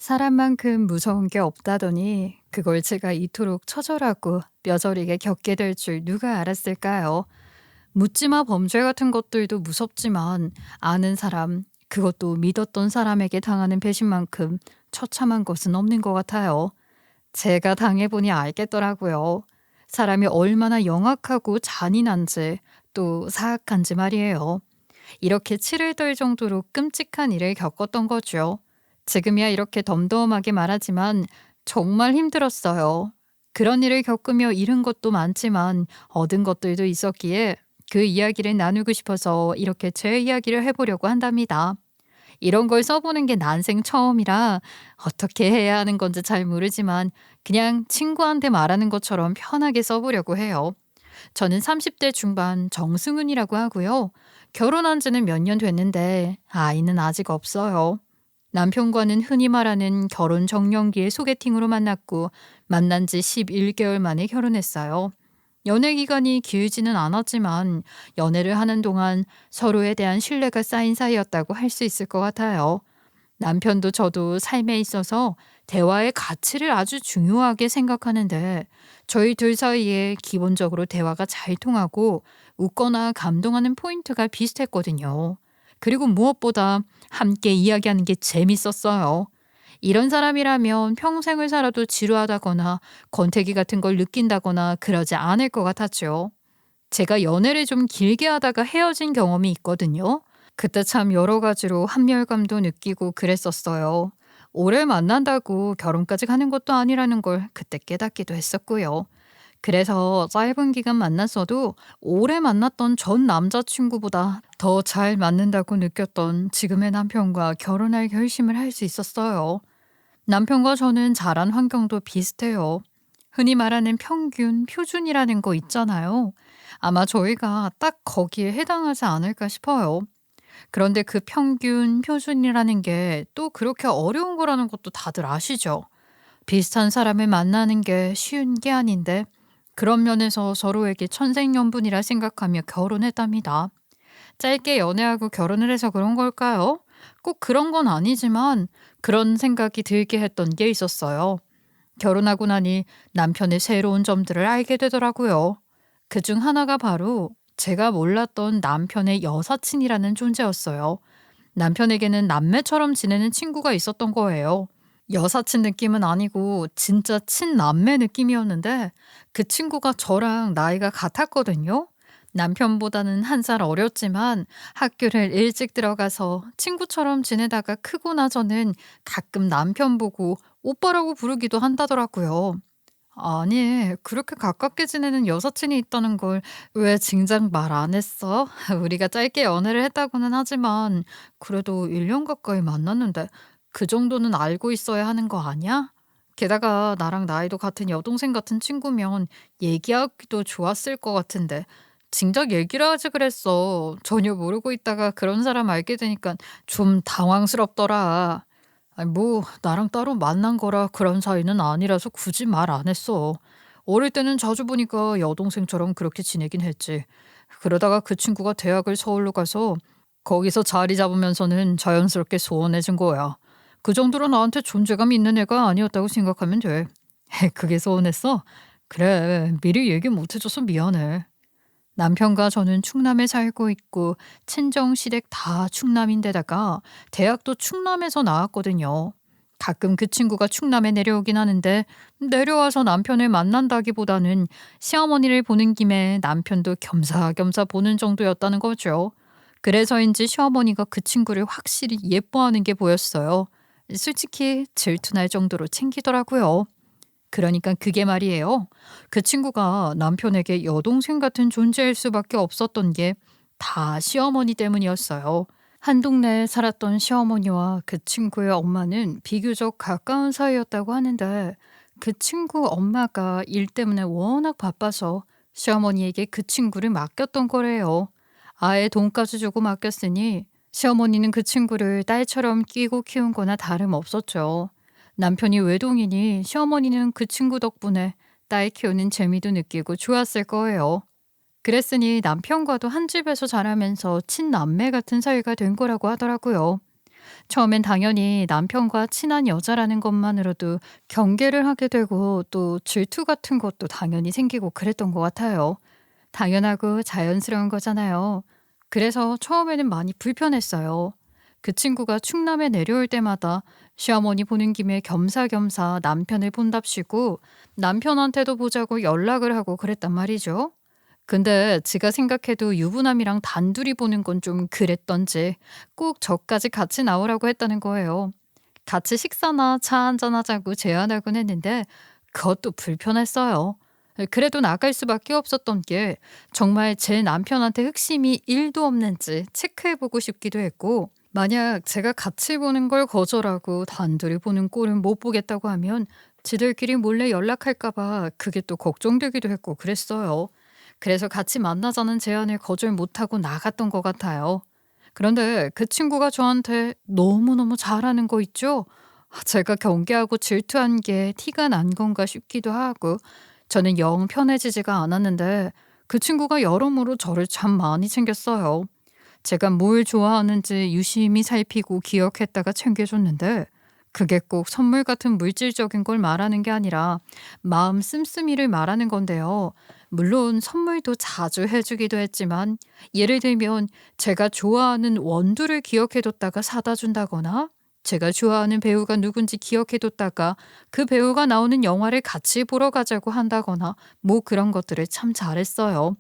사람만큼 무서운 게 없다더니 그걸 제가 이토록 처절하고 뼈저리게 겪게 될 줄 누가 알았을까요? 묻지마 범죄 같은 것들도 무섭지만 아는 사람, 그것도 믿었던 사람에게 당하는 배신만큼 처참한 것은 없는 것 같아요. 제가 당해보니 알겠더라고요. 사람이 얼마나 영악하고 잔인한지 또 사악한지 말이에요. 이렇게 치를 떨 정도로 끔찍한 일을 겪었던 거죠. 지금이야 이렇게 덤덤하게 말하지만 정말 힘들었어요. 그런 일을 겪으며 잃은 것도 많지만 얻은 것들도 있었기에 그 이야기를 나누고 싶어서 이렇게 제 이야기를 해보려고 한답니다. 이런 걸 써보는 게 난생 처음이라 어떻게 해야 하는 건지 잘 모르지만 그냥 친구한테 말하는 것처럼 편하게 써보려고 해요. 저는 30대 중반 정승훈이라고 하고요. 결혼한 지는 몇 년 됐는데 아이는 아직 없어요. 남편과는 흔히 말하는 결혼 정년기에 소개팅으로 만났고 만난 지 11개월 만에 결혼했어요. 연애 기간이 길지는 않았지만 연애를 하는 동안 서로에 대한 신뢰가 쌓인 사이였다고 할 수 있을 것 같아요. 남편도 저도 삶에 있어서 대화의 가치를 아주 중요하게 생각하는데 저희 둘 사이에 기본적으로 대화가 잘 통하고 웃거나 감동하는 포인트가 비슷했거든요. 그리고 무엇보다 함께 이야기하는 게 재밌었어요. 이런 사람이라면 평생을 살아도 지루하다거나 권태기 같은 걸 느낀다거나 그러지 않을 것 같았죠. 제가 연애를 좀 길게 하다가 헤어진 경험이 있거든요. 그때 참 여러 가지로 한멸감도 느끼고 그랬었어요. 오래 만난다고 결혼까지 가는 것도 아니라는 걸 그때 깨닫기도 했었고요. 그래서 짧은 기간 만났어도 오래 만났던 전 남자친구보다 더 잘 맞는다고 느꼈던 지금의 남편과 결혼할 결심을 할 수 있었어요. 남편과 저는 자란 환경도 비슷해요. 흔히 말하는 평균, 표준이라는 거 있잖아요. 아마 저희가 딱 거기에 해당하지 않을까 싶어요. 그런데 그 평균, 표준이라는 게 또 그렇게 어려운 거라는 것도 다들 아시죠? 비슷한 사람을 만나는 게 쉬운 게 아닌데 그런 면에서 서로에게 천생연분이라 생각하며 결혼했답니다. 짧게 연애하고 결혼을 해서 그런 걸까요? 꼭 그런 건 아니지만 그런 생각이 들게 했던 게 있었어요. 결혼하고 나니 남편의 새로운 점들을 알게 되더라고요. 그중 하나가 바로 제가 몰랐던 남편의 여사친이라는 존재였어요. 남편에게는 남매처럼 지내는 친구가 있었던 거예요. 여사친 느낌은 아니고 진짜 친남매 느낌이었는데 그 친구가 저랑 나이가 같았거든요. 남편보다는 한 살 어렸지만 학교를 일찍 들어가서 친구처럼 지내다가 크고 나서는 가끔 남편 보고 오빠라고 부르기도 한다더라고요. 아니, 그렇게 가깝게 지내는 여사친이 있다는 걸 왜 진작 말 안 했어? 우리가 짧게 연애를 했다고는 하지만 그래도 1년 가까이 만났는데 그 정도는 알고 있어야 하는 거 아니야? 게다가 나랑 나이도 같은 여동생 같은 친구면 얘기하기도 좋았을 것 같은데 진작 얘기를 하지 그랬어. 전혀 모르고 있다가 그런 사람 알게 되니까 좀 당황스럽더라. 아니 뭐 나랑 따로 만난 거라 그런 사이는 아니라서 굳이 말 안 했어. 어릴 때는 자주 보니까 여동생처럼 그렇게 지내긴 했지. 그러다가 그 친구가 대학을 서울로 가서 거기서 자리 잡으면서는 자연스럽게 소원해진 거야. 그 정도로 나한테 존재감 있는 애가 아니었다고 생각하면 돼. 그게 소원했어? 그래, 미리 얘기 못 해줘서 미안해. 남편과 저는 충남에 살고 있고 친정 시댁 다 충남인데다가 대학도 충남에서 나왔거든요. 가끔 그 친구가 충남에 내려오긴 하는데 내려와서 남편을 만난다기보다는 시어머니를 보는 김에 남편도 겸사겸사 보는 정도였다는 거죠. 그래서인지 시어머니가 그 친구를 확실히 예뻐하는 게 보였어요. 솔직히 질투날 정도로 챙기더라고요. 그러니까 그게 말이에요. 그 친구가 남편에게 여동생 같은 존재일 수밖에 없었던 게 다 시어머니 때문이었어요. 한 동네에 살았던 시어머니와 그 친구의 엄마는 비교적 가까운 사이였다고 하는데 그 친구 엄마가 일 때문에 워낙 바빠서 시어머니에게 그 친구를 맡겼던 거래요. 아예 돈까지 주고 맡겼으니 시어머니는 그 친구를 딸처럼 끼고 키운 거나 다름없었죠. 남편이 외동이니 시어머니는 그 친구 덕분에 딸 키우는 재미도 느끼고 좋았을 거예요. 그랬으니 남편과도 한 집에서 자라면서 친남매 같은 사이가 된 거라고 하더라고요. 처음엔 당연히 남편과 친한 여자라는 것만으로도 경계를 하게 되고 또 질투 같은 것도 당연히 생기고 그랬던 것 같아요. 당연하고 자연스러운 거잖아요. 그래서 처음에는 많이 불편했어요. 그 친구가 충남에 내려올 때마다 시어머니 보는 김에 겸사겸사 남편을 본답시고 남편한테도 보자고 연락을 하고 그랬단 말이죠. 근데 제가 생각해도 유부남이랑 단둘이 보는 건 좀 그랬던지 꼭 저까지 같이 나오라고 했다는 거예요. 같이 식사나 차 한잔 하자고 제안하곤 했는데 그것도 불편했어요. 그래도 나갈 수밖에 없었던 게 정말 제 남편한테 흑심이 1도 없는지 체크해보고 싶기도 했고 만약 제가 같이 보는 걸 거절하고 단둘이 보는 꼴은 못 보겠다고 하면 지들끼리 몰래 연락할까 봐 그게 또 걱정되기도 했고 그랬어요. 그래서 같이 만나자는 제안을 거절 못하고 나갔던 것 같아요. 그런데 그 친구가 저한테 너무너무 잘하는 거 있죠? 제가 경계하고 질투한 게 티가 난 건가 싶기도 하고 저는 영 편해지지가 않았는데 그 친구가 여러모로 저를 참 많이 챙겼어요. 제가 뭘 좋아하는지 유심히 살피고 기억했다가 챙겨줬는데 그게 꼭 선물 같은 물질적인 걸 말하는 게 아니라 마음 씀씀이를 말하는 건데요. 물론 선물도 자주 해주기도 했지만 예를 들면 제가 좋아하는 원두를 기억해뒀다가 사다 준다거나 제가 좋아하는 배우가 누군지 기억해뒀다가 그 배우가 나오는 영화를 같이 보러 가자고 한다거나 뭐 그런 것들을 참 잘했어요.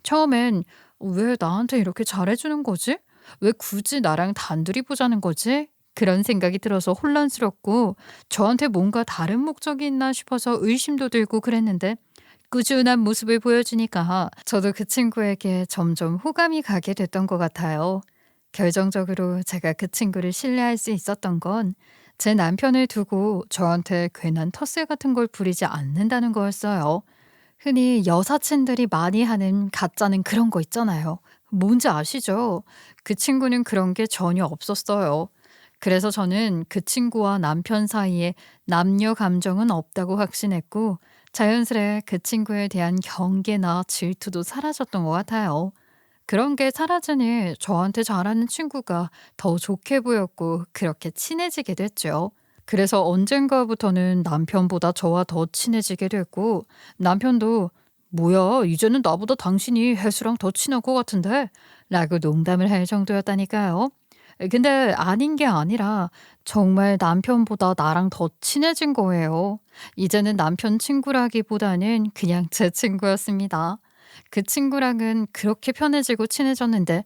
처음엔 '왜 나한테 이렇게 잘해 주는 거지? 왜 굳이 나랑 단둘이 보자는 거지?' 그런 생각이 들어서 혼란스럽고 저한테 뭔가 다른 목적이 있나 싶어서 의심도 들고 그랬는데 꾸준한 모습을 보여주니까 저도 그 친구에게 점점 호감이 가게 됐던 것 같아요. 결정적으로 제가 그 친구를 신뢰할 수 있었던 건 제 남편을 두고 저한테 괜한 텃세 같은 걸 부리지 않는다는 거였어요. 흔히 여사친들이 많이 하는 가짜는 그런 거 있잖아요. 뭔지 아시죠? 그 친구는 그런 게 전혀 없었어요. 그래서 저는 그 친구와 남편 사이에 남녀 감정은 없다고 확신했고 자연스레 그 친구에 대한 경계나 질투도 사라졌던 것 같아요. 그런 게 사라지니 저한테 잘하는 친구가 더 좋게 보였고 그렇게 친해지게 됐죠. 그래서 언젠가부터는 남편보다 저와 더 친해지게 됐고 남편도 "뭐야 이제는 나보다 당신이 혜수랑 더 친한 것 같은데?" 라고 농담을 할 정도였다니까요. 근데 아닌 게 아니라 정말 남편보다 나랑 더 친해진 거예요. 이제는 남편 친구라기보다는 그냥 제 친구였습니다. 그 친구랑은 그렇게 편해지고 친해졌는데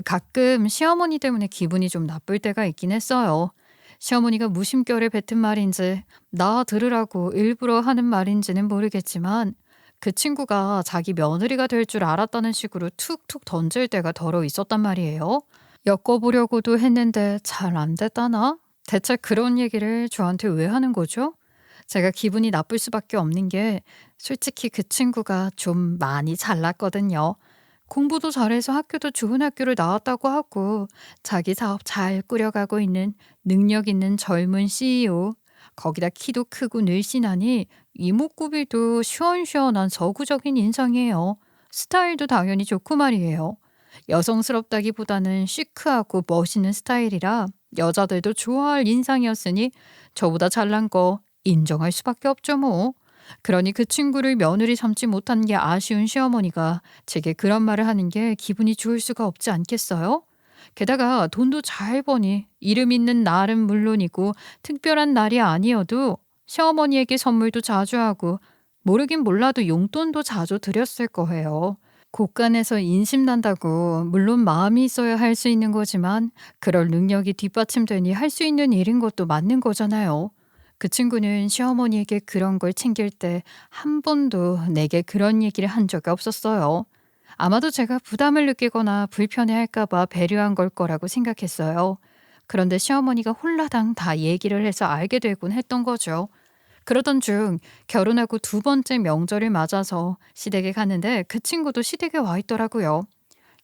가끔 시어머니 때문에 기분이 좀 나쁠 때가 있긴 했어요. 시어머니가 무심결에 뱉은 말인지 나 들으라고 일부러 하는 말인지는 모르겠지만 그 친구가 자기 며느리가 될 줄 알았다는 식으로 툭툭 던질 때가 더러 있었단 말이에요. 엮어보려고도 했는데 잘 안 됐다나? 대체 그런 얘기를 저한테 왜 하는 거죠? 제가 기분이 나쁠 수밖에 없는 게 솔직히 그 친구가 좀 많이 잘났거든요. 공부도 잘해서 학교도 좋은 학교를 나왔다고 하고 자기 사업 잘 꾸려가고 있는 능력 있는 젊은 CEO. 거기다 키도 크고 늘씬하니 이목구비도 시원시원한 서구적인 인상이에요. 스타일도 당연히 좋고 말이에요. 여성스럽다기보다는 시크하고 멋있는 스타일이라 여자들도 좋아할 인상이었으니 저보다 잘난 거 인정할 수밖에 없죠 뭐. 그러니 그 친구를 며느리 삼지 못한 게 아쉬운 시어머니가 제게 그런 말을 하는 게 기분이 좋을 수가 없지 않겠어요? 게다가 돈도 잘 버니 이름 있는 날은 물론이고 특별한 날이 아니어도 시어머니에게 선물도 자주 하고 모르긴 몰라도 용돈도 자주 드렸을 거예요. 곳간에서 인심난다고 물론 마음이 있어야 할 수 있는 거지만 그럴 능력이 뒷받침되니 할 수 있는 일인 것도 맞는 거잖아요. 그 친구는 시어머니에게 그런 걸 챙길 때 한 번도 내게 그런 얘기를 한 적이 없었어요. 아마도 제가 부담을 느끼거나 불편해할까 봐 배려한 걸 거라고 생각했어요. 그런데 시어머니가 홀라당 다 얘기를 해서 알게 되곤 했던 거죠. 그러던 중 결혼하고 두 번째 명절을 맞아서 시댁에 갔는데 그 친구도 시댁에 와 있더라고요.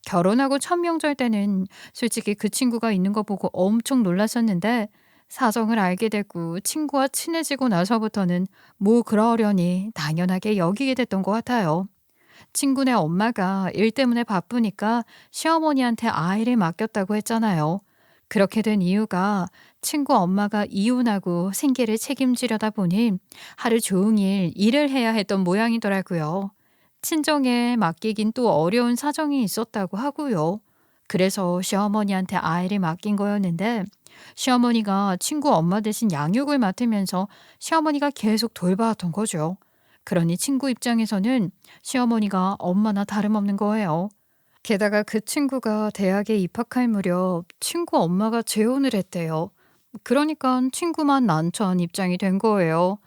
결혼하고 첫 명절 때는 솔직히 그 친구가 있는 거 보고 엄청 놀랐었는데 사정을 알게 되고 친구와 친해지고 나서부터는 뭐 그러려니 당연하게 여기게 됐던 것 같아요. 친구네 엄마가 일 때문에 바쁘니까 시어머니한테 아이를 맡겼다고 했잖아요. 그렇게 된 이유가 친구 엄마가 이혼하고 생계를 책임지려다 보니 하루 종일 일을 해야 했던 모양이더라고요. 친정에 맡기긴 또 어려운 사정이 있었다고 하고요. 그래서 시어머니한테 아이를 맡긴 거였는데 시어머니가 친구 엄마 대신 양육을 맡으면서 시어머니가 계속 돌봐왔던 거죠. 그러니 친구 입장에서는 시어머니가 엄마나 다름없는 거예요. 게다가 그 친구가 대학에 입학할 무렵 친구 엄마가 재혼을 했대요. 그러니까 친구만 난처한 입장이 된 거예요.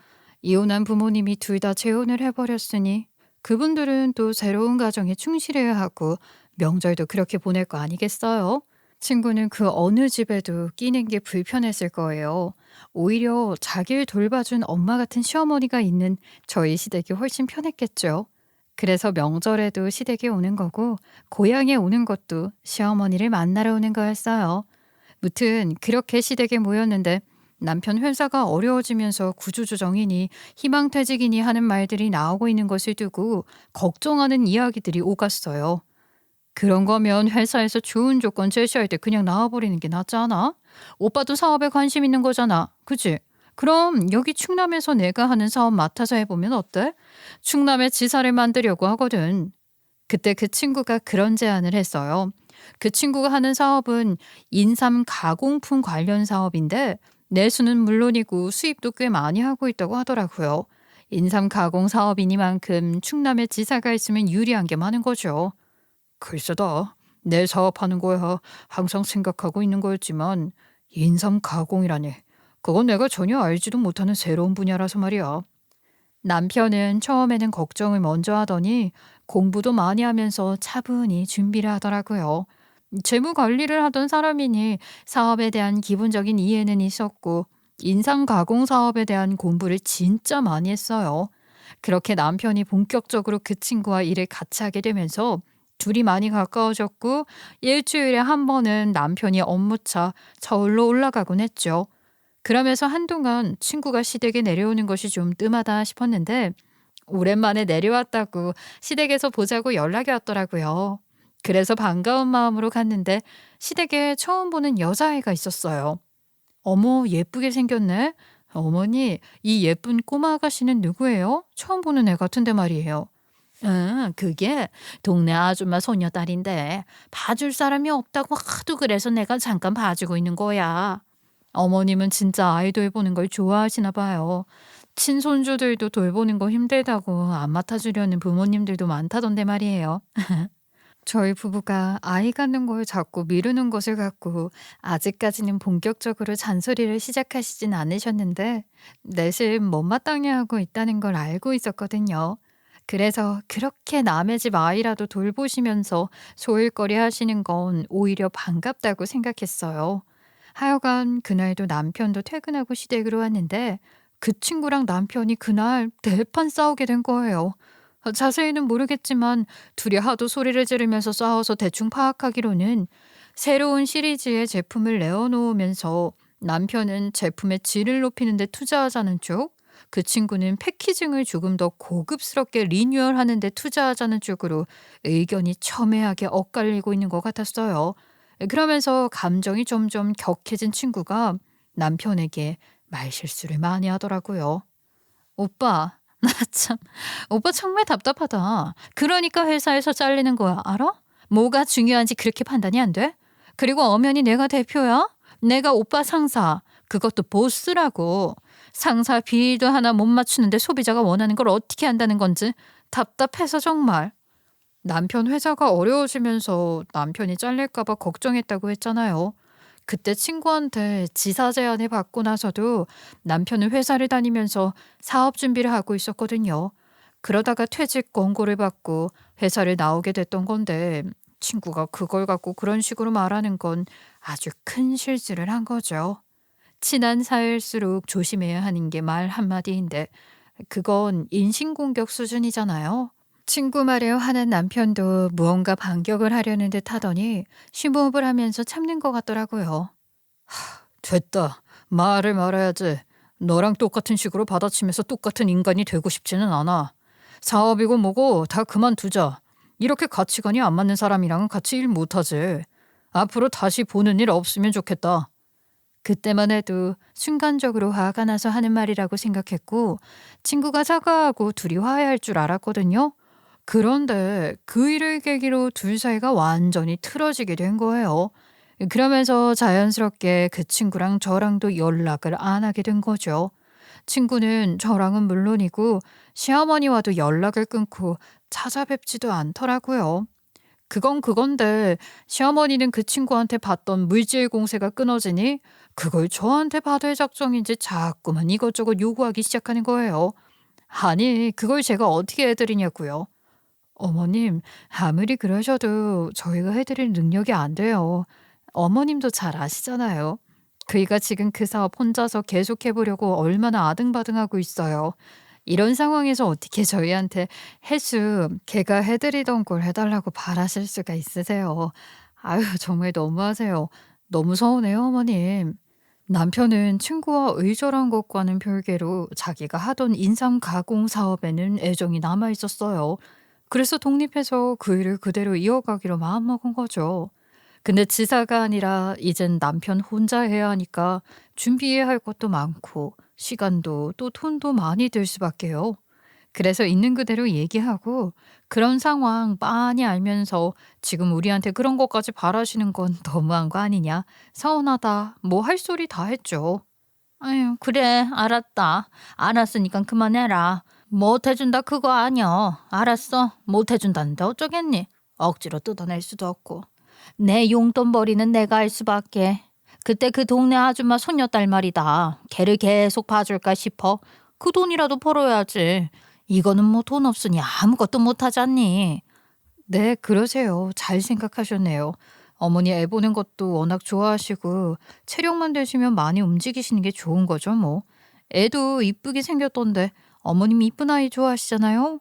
이혼한 부모님이 둘 다 재혼을 해버렸으니 그분들은 또 새로운 가정에 충실해야 하고 명절도 그렇게 보낼 거 아니겠어요? 친구는 그 어느 집에도 끼는 게 불편했을 거예요. 오히려 자기를 돌봐준 엄마 같은 시어머니가 있는 저희 시댁이 훨씬 편했겠죠. 그래서 명절에도 시댁에 오는 거고 고향에 오는 것도 시어머니를 만나러 오는 거였어요. 무튼 그렇게 시댁에 모였는데 남편 회사가 어려워지면서 구조조정이니 희망퇴직이니 하는 말들이 나오고 있는 것을 두고 걱정하는 이야기들이 오갔어요. 그런 거면 회사에서 좋은 조건 제시할 때 그냥 나와버리는 게 낫지 않아? 오빠도 사업에 관심 있는 거잖아. 그치? 그럼 여기 충남에서 내가 하는 사업 맡아서 해보면 어때? 충남에 지사를 만들려고 하거든. 그때 그 친구가 그런 제안을 했어요. 그 친구가 하는 사업은 인삼 가공품 관련 사업인데 내수는 물론이고 수입도 꽤 많이 하고 있다고 하더라고요. 인삼 가공 사업이니만큼 충남에 지사가 있으면 유리한 게 많은 거죠. 글쎄다. 내 사업하는 거야 항상 생각하고 있는 거였지만 인삼 가공이라니. 그건 내가 전혀 알지도 못하는 새로운 분야라서 말이야. 남편은 처음에는 걱정을 먼저 하더니 공부도 많이 하면서 차분히 준비를 하더라고요. 재무 관리를 하던 사람이니 사업에 대한 기본적인 이해는 있었고 인상 가공 사업에 대한 공부를 진짜 많이 했어요. 그렇게 남편이 본격적으로 그 친구와 일을 같이 하게 되면서 둘이 많이 가까워졌고 일주일에 한 번은 남편이 업무차 서울로 올라가곤 했죠. 그러면서 한동안 친구가 시댁에 내려오는 것이 좀 뜸하다 싶었는데 오랜만에 내려왔다고 시댁에서 보자고 연락이 왔더라고요. 그래서 반가운 마음으로 갔는데 시댁에 처음 보는 여자아이가 있었어요. 어머, 예쁘게 생겼네. 어머니, 이 예쁜 꼬마 아가씨는 누구예요? 처음 보는 애 같은데 말이에요. 응, 그게 동네 아줌마 소녀딸인데 봐줄 사람이 없다고 하도 그래서 내가 잠깐 봐주고 있는 거야. 어머님은 진짜 아이 돌보는 걸 좋아하시나 봐요. 친손주들도 돌보는 거 힘들다고 안 맡아주려는 부모님들도 많다던데 말이에요. 저희 부부가 아이 갖는 걸 자꾸 미루는 것을 갖고 아직까지는 본격적으로 잔소리를 시작하시진 않으셨는데 내심 못마땅해 하고 있다는 걸 알고 있었거든요. 그래서 그렇게 남의 집 아이라도 돌보시면서 소일거리 하시는 건 오히려 반갑다고 생각했어요. 하여간 그날도 남편도 퇴근하고 시댁으로 왔는데 그 친구랑 남편이 그날 대판 싸우게 된 거예요. 자세히는 모르겠지만 둘이 하도 소리를 지르면서 싸워서 대충 파악하기로는 새로운 시리즈의 제품을 내어놓으면서 남편은 제품의 질을 높이는 데 투자하자는 쪽, 그 친구는 패키징을 조금 더 고급스럽게 리뉴얼하는 데 투자하자는 쪽으로 의견이 첨예하게 엇갈리고 있는 것 같았어요. 그러면서 감정이 점점 격해진 친구가 남편에게 말실수를 많이 하더라고요. 오빠, 나 참, 오빠 정말 답답하다. 그러니까 회사에서 잘리는 거야, 알아? 뭐가 중요한지 그렇게 판단이 안 돼? 그리고 엄연히 내가 대표야? 내가 오빠 상사, 그것도 보스라고. 상사 비위도 하나 못 맞추는데 소비자가 원하는 걸 어떻게 한다는 건지 답답해서 정말. 남편 회사가 어려워지면서 남편이 잘릴까 봐 걱정했다고 했잖아요. 그때 친구한테 지사 제안을 받고 나서도 남편은 회사를 다니면서 사업 준비를 하고 있었거든요. 그러다가 퇴직 권고를 받고 회사를 나오게 됐던 건데 친구가 그걸 갖고 그런 식으로 말하는 건 아주 큰 실수를 한 거죠. 친한 사이일수록 조심해야 하는 게 말 한마디인데 그건 인신공격 수준이잖아요. 친구 말에 화난 남편도 무언가 반격을 하려는 듯 하더니 심호흡을 하면서 참는 것 같더라고요. 됐다. 말을 말아야지. 너랑 똑같은 식으로 받아치면서 똑같은 인간이 되고 싶지는 않아. 사업이고 뭐고 다 그만두자. 이렇게 가치관이 안 맞는 사람이랑은 같이 일 못하지. 앞으로 다시 보는 일 없으면 좋겠다. 그때만 해도 순간적으로 화가 나서 하는 말이라고 생각했고 친구가 사과하고 둘이 화해할 줄 알았거든요. 그런데 그 일을 계기로 둘 사이가 완전히 틀어지게 된 거예요. 그러면서 자연스럽게 그 친구랑 저랑도 연락을 안 하게 된 거죠. 친구는 저랑은 물론이고 시어머니와도 연락을 끊고 찾아뵙지도 않더라고요. 그건 그건데 시어머니는 그 친구한테 받던 물질 공세가 끊어지니 그걸 저한테 받을 작정인지 자꾸만 이것저것 요구하기 시작하는 거예요. 아니, 그걸 제가 어떻게 해드리냐고요. 어머님, 아무리 그러셔도 저희가 해드릴 능력이 안 돼요. 어머님도 잘 아시잖아요. 그이가 지금 그 사업 혼자서 계속해보려고 얼마나 아등바등하고 있어요. 이런 상황에서 어떻게 저희한테 해수 걔가 해드리던 걸 해달라고 바라실 수가 있으세요. 아유, 정말 너무하세요. 너무 서운해요, 어머님. 남편은 친구와 의절한 것과는 별개로 자기가 하던 인삼 가공 사업에는 애정이 남아 있었어요. 그래서 독립해서 그 일을 그대로 이어가기로 마음먹은 거죠. 근데 지사가 아니라 이젠 남편 혼자 해야 하니까 준비해야 할 것도 많고 시간도 또 돈도 많이 들 수밖에요. 그래서 있는 그대로 얘기하고 그런 상황 빤히 알면서 지금 우리한테 그런 것까지 바라시는 건 너무한 거 아니냐. 서운하다. 뭐 할 소리 다 했죠. 아유, 그래, 알았다. 알았으니까 그만해라. 못 해준다 그거 아니여. 알았어. 못 해준다는데 어쩌겠니? 억지로 뜯어낼 수도 없고. 내 용돈 벌이는 내가 할 수밖에. 그때 그 동네 아줌마 손녀딸 말이다. 걔를 계속 봐줄까 싶어. 그 돈이라도 벌어야지. 이거는 뭐 돈 없으니 아무것도 못하잖니. 네, 그러세요. 잘 생각하셨네요. 어머니 애 보는 것도 워낙 좋아하시고 체력만 되시면 많이 움직이시는 게 좋은 거죠, 뭐. 애도 이쁘게 생겼던데 어머님 이쁜 아이 좋아하시잖아요.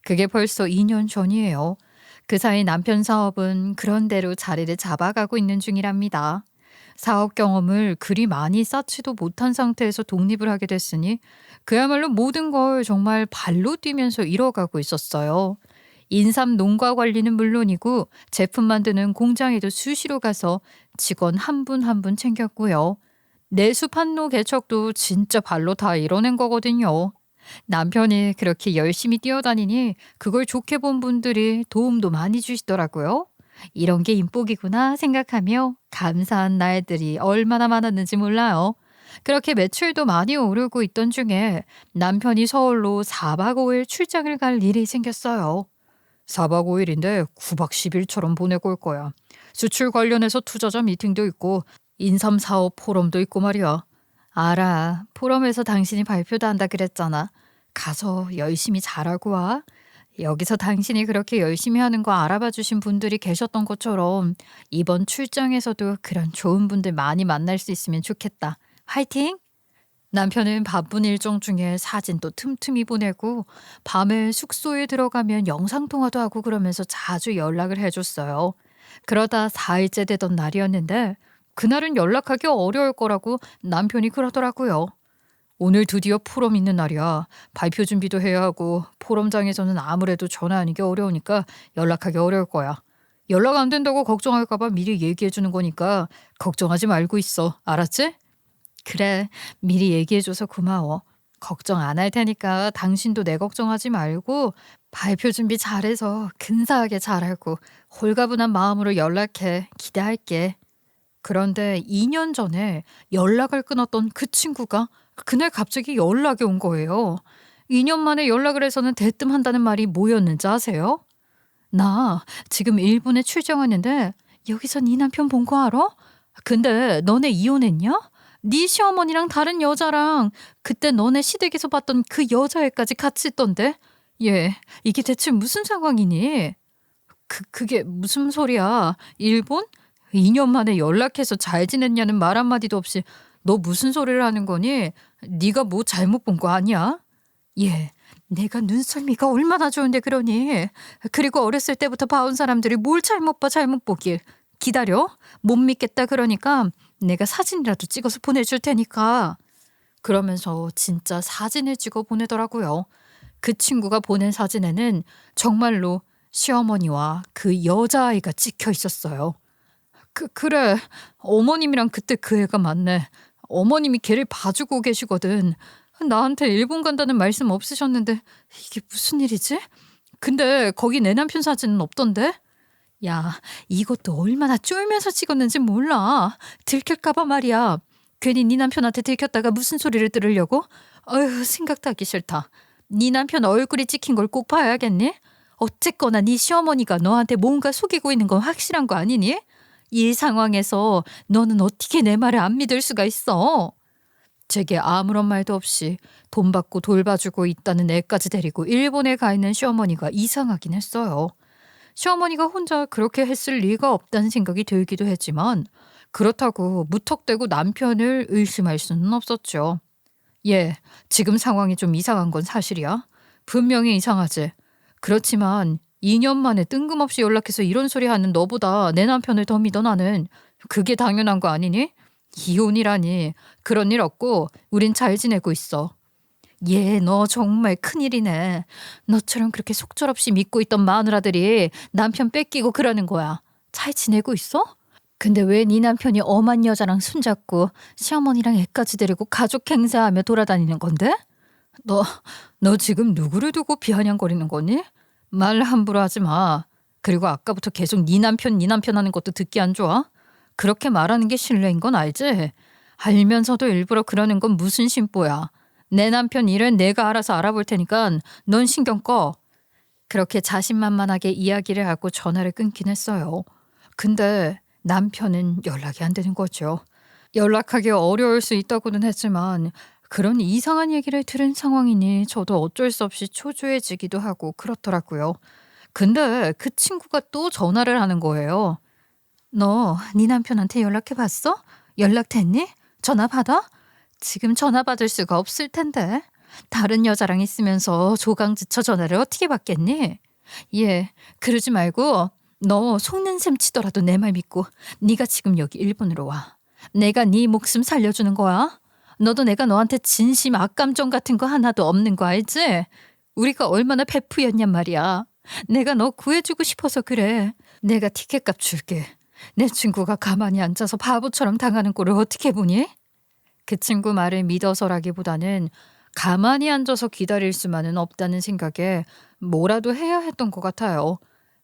그게 벌써 2년 전이에요. 그 사이 남편 사업은 그런대로 자리를 잡아가고 있는 중이랍니다. 사업 경험을 그리 많이 쌓지도 못한 상태에서 독립을 하게 됐으니 그야말로 모든 걸 정말 발로 뛰면서 이뤄가고 있었어요. 인삼 농가 관리는 물론이고 제품 만드는 공장에도 수시로 가서 직원 한 분 한 분 챙겼고요. 내수 판로 개척도 진짜 발로 다 이뤄낸 거거든요. 남편이 그렇게 열심히 뛰어다니니 그걸 좋게 본 분들이 도움도 많이 주시더라고요. 이런 게 인복이구나 생각하며 감사한 날들이 얼마나 많았는지 몰라요. 그렇게 매출도 많이 오르고 있던 중에 남편이 서울로 4박 5일 출장을 갈 일이 생겼어요. 4박 5일인데 9박 10일처럼 보내고 올 거야. 수출 관련해서 투자자 미팅도 있고 인삼 사업 포럼도 있고 말이야. 알아. 포럼에서 당신이 발표도 한다 그랬잖아. 가서 열심히 잘하고 와. 여기서 당신이 그렇게 열심히 하는 거 알아봐 주신 분들이 계셨던 것처럼 이번 출장에서도 그런 좋은 분들 많이 만날 수 있으면 좋겠다. 화이팅! 남편은 바쁜 일정 중에 사진도 틈틈이 보내고 밤에 숙소에 들어가면 영상통화도 하고 그러면서 자주 연락을 해줬어요. 그러다 4일째 되던 날이었는데 그날은 연락하기 어려울 거라고 남편이 그러더라고요. 오늘 드디어 포럼 있는 날이야. 발표 준비도 해야 하고 포럼장에서는 아무래도 전화하는 게 어려우니까 연락하기 어려울 거야. 연락 안 된다고 걱정할까 봐 미리 얘기해 주는 거니까 걱정하지 말고 있어. 알았지? 그래. 미리 얘기해줘서 고마워. 걱정 안 할 테니까 당신도 내 걱정하지 말고 발표 준비 잘해서 근사하게 잘하고 홀가분한 마음으로 연락해. 기대할게. 그런데 2년 전에 연락을 끊었던 그 친구가 그날 갑자기 연락이 온 거예요. 2년 만에 연락을 해서는 대뜸한다는 말이 뭐였는지 아세요? 나 지금 일본에 출장 왔는데 여기서 네 남편 본 거 알아? 근데 너네 이혼했냐? 네 시어머니랑 다른 여자랑 그때 너네 시댁에서 봤던 그 여자애까지 같이 있던데? 얘 이게 대체 무슨 상황이니? 그게 무슨 소리야? 일본? 2년 만에 연락해서 잘 지냈냐는 말 한마디도 없이 너 무슨 소리를 하는 거니? 네가 뭐 잘못 본 거 아니야? 예, 내가 눈썰미가 얼마나 좋은데 그러니? 그리고 어렸을 때부터 봐온 사람들이 뭘 잘못 봐 잘못 보길. 기다려. 못 믿겠다 그러니까 내가 사진이라도 찍어서 보내줄 테니까. 그러면서 진짜 사진을 찍어 보내더라고요. 그 친구가 보낸 사진에는 정말로 시어머니와 그 여자아이가 찍혀 있었어요. 그래. 어머님이랑 그때 그 애가 맞네. 어머님이 걔를 봐주고 계시거든. 나한테 일본 간다는 말씀 없으셨는데 이게 무슨 일이지? 근데 거기 내 남편 사진은 없던데? 야, 이것도 얼마나 쫄면서 찍었는지 몰라. 들킬까 봐 말이야. 괜히 네 남편한테 들켰다가 무슨 소리를 들으려고? 어휴, 생각도 하기 싫다. 네 남편 얼굴이 찍힌 걸 꼭 봐야겠니? 어쨌거나 네 시어머니가 너한테 뭔가 속이고 있는 건 확실한 거 아니니? 이 상황에서 너는 어떻게 내 말을 안 믿을 수가 있어? 제게 아무런 말도 없이 돈 받고 돌봐주고 있다는 애까지 데리고 일본에 가 있는 시어머니가 이상하긴 했어요. 시어머니가 혼자 그렇게 했을 리가 없다는 생각이 들기도 했지만 그렇다고 무턱대고 남편을 의심할 수는 없었죠. 예, 지금 상황이 좀 이상한 건 사실이야. 분명히 이상하지. 그렇지만 2년 만에 뜬금없이 연락해서 이런 소리 하는 너보다 내 남편을 더 믿어 나는. 그게 당연한 거 아니니? 이혼이라니. 그런 일 없고 우린 잘 지내고 있어. 얘 너 정말 큰일이네. 너처럼 그렇게 속절없이 믿고 있던 마누라들이 남편 뺏기고 그러는 거야. 잘 지내고 있어? 근데 왜 네 남편이 엄한 여자랑 손잡고 시어머니랑 애까지 데리고 가족 행사하며 돌아다니는 건데? 너, 너 지금 누구를 두고 비아냥거리는 거니? 말 함부로 하지 마. 그리고 아까부터 계속 네 남편 하는 것도 듣기 안 좋아? 그렇게 말하는 게 실례인 건 알지? 알면서도 일부러 그러는 건 무슨 심보야. 내 남편 일은 내가 알아서 알아볼 테니까 넌 신경 꺼. 그렇게 자신만만하게 이야기를 하고 전화를 끊긴 했어요. 근데 남편은 연락이 안 되는 거죠. 연락하기 어려울 수 있다고는 했지만 그런 이상한 얘기를 들은 상황이니 저도 어쩔 수 없이 초조해지기도 하고 그렇더라고요. 근데 그 친구가 또 전화를 하는 거예요. 너 네 남편한테 연락해 봤어? 연락됐니? 전화 받아? 지금 전화 받을 수가 없을 텐데. 다른 여자랑 있으면서 조강지처 전화를 어떻게 받겠니? 예, 그러지 말고 너 속는 셈 치더라도 내 말 믿고 네가 지금 여기 일본으로 와. 내가 네 목숨 살려주는 거야. 너도 내가 너한테 진심 악감정 같은 거 하나도 없는 거 알지? 우리가 얼마나 베프였냔 말이야. 내가 너 구해주고 싶어서 그래. 내가 티켓값 줄게. 내 친구가 가만히 앉아서 바보처럼 당하는 꼴을 어떻게 보니? 그 친구 말을 믿어서라기보다는 가만히 앉아서 기다릴 수만은 없다는 생각에 뭐라도 해야 했던 것 같아요.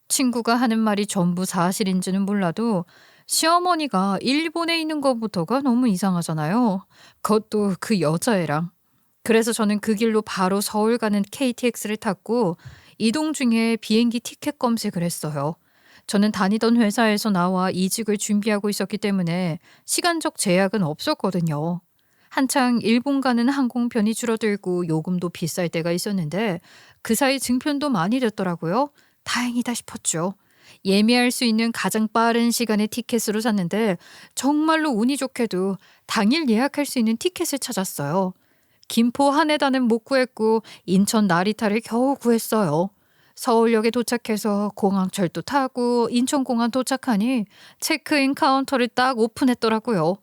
친구가 하는 말이 전부 사실인지는 몰라도 시어머니가 일본에 있는 것부터가 너무 이상하잖아요. 그것도 그 여자애랑. 그래서 저는 그 길로 바로 서울 가는 KTX를 탔고 이동 중에 비행기 티켓 검색을 했어요. 저는 다니던 회사에서 나와 이직을 준비하고 있었기 때문에 시간적 제약은 없었거든요. 한창 일본 가는 항공편이 줄어들고 요금도 비쌀 때가 있었는데 그 사이 증편도 많이 됐더라고요. 다행이다 싶었죠. 예매할 수 있는 가장 빠른 시간의 티켓으로 샀는데 정말로 운이 좋게도 당일 예약할 수 있는 티켓을 찾았어요. 김포 하네다는 못 구했고 인천 나리타를 겨우 구했어요. 서울역에 도착해서 공항철도 타고 인천공항 도착하니 체크인 카운터를 딱 오픈했더라고요.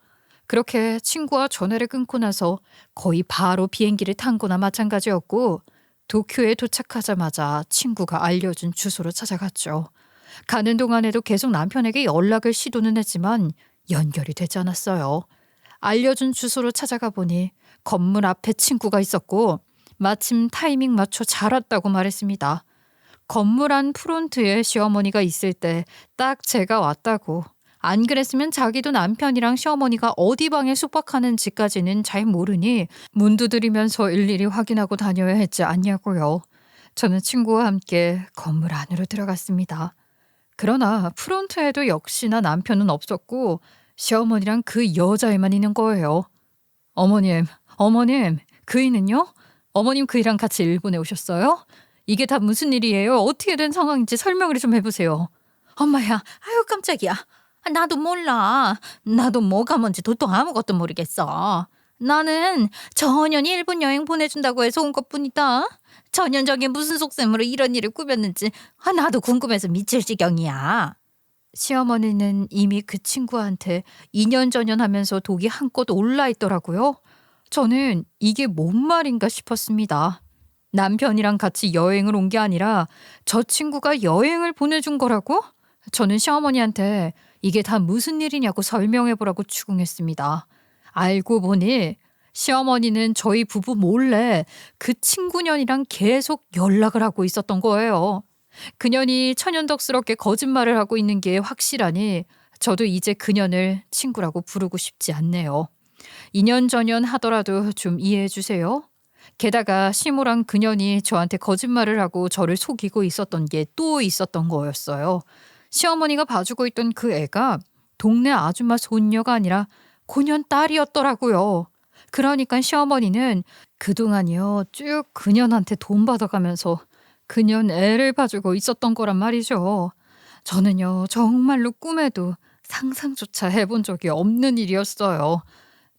그렇게 친구와 전화를 끊고 나서 거의 바로 비행기를 탄 거나 마찬가지였고 도쿄에 도착하자마자 친구가 알려준 주소로 찾아갔죠. 가는 동안에도 계속 남편에게 연락을 시도는 했지만 연결이 되지 않았어요. 알려준 주소로 찾아가 보니 건물 앞에 친구가 있었고 마침 타이밍 맞춰 잘 왔다고 말했습니다. 건물 안 프론트에 시어머니가 있을 때 딱 제가 왔다고. 안 그랬으면 자기도 남편이랑 시어머니가 어디 방에 숙박하는지까지는 잘 모르니 문 두드리면서 일일이 확인하고 다녀야 했지 않냐고요. 저는 친구와 함께 건물 안으로 들어갔습니다. 그러나 프론트에도 역시나 남편은 없었고 시어머니랑 그 여자애만 있는 거예요. 어머님, 그이는요? 어머님 그이랑 같이 일본에 오셨어요? 이게 다 무슨 일이에요? 어떻게 된 상황인지 설명을 좀 해보세요. 엄마야, 아유 깜짝이야. 나도 몰라. 나도 뭐가 뭔지 도통 아무것도 모르겠어. 나는 전현이 일본 여행 보내준다고 해서 온 것뿐이다. 전현정이 무슨 속셈으로 이런 일을 꾸몄는지 나도 궁금해서 미칠 지경이야. 시어머니는 이미 그 친구한테 2년 전연하면서 독이 한껏 올라 있더라고요. 저는 이게 뭔 말인가 싶었습니다. 남편이랑 같이 여행을 온 게 아니라 저 친구가 여행을 보내준 거라고? 저는 시어머니한테 이게 다 무슨 일이냐고 설명해 보라고 추궁했습니다. 알고 보니 시어머니는 저희 부부 몰래 그 친구년이랑 계속 연락을 하고 있었던 거예요. 그년이 천연덕스럽게 거짓말을 하고 있는 게 확실하니 저도 이제 그년을 친구라고 부르고 싶지 않네요. 2년 전년 하더라도 좀 이해해 주세요. 게다가 시모랑 그년이 저한테 거짓말을 하고 저를 속이고 있었던 게 또 있었던 거였어요. 시어머니가 봐주고 있던 그 애가 동네 아줌마 손녀가 아니라 고년 딸이었더라고요. 그러니까 시어머니는 그동안이요 쭉 그년한테 돈 받아가면서 그년 애를 봐주고 있었던 거란 말이죠. 저는요 정말로 꿈에도 상상조차 해본 적이 없는 일이었어요.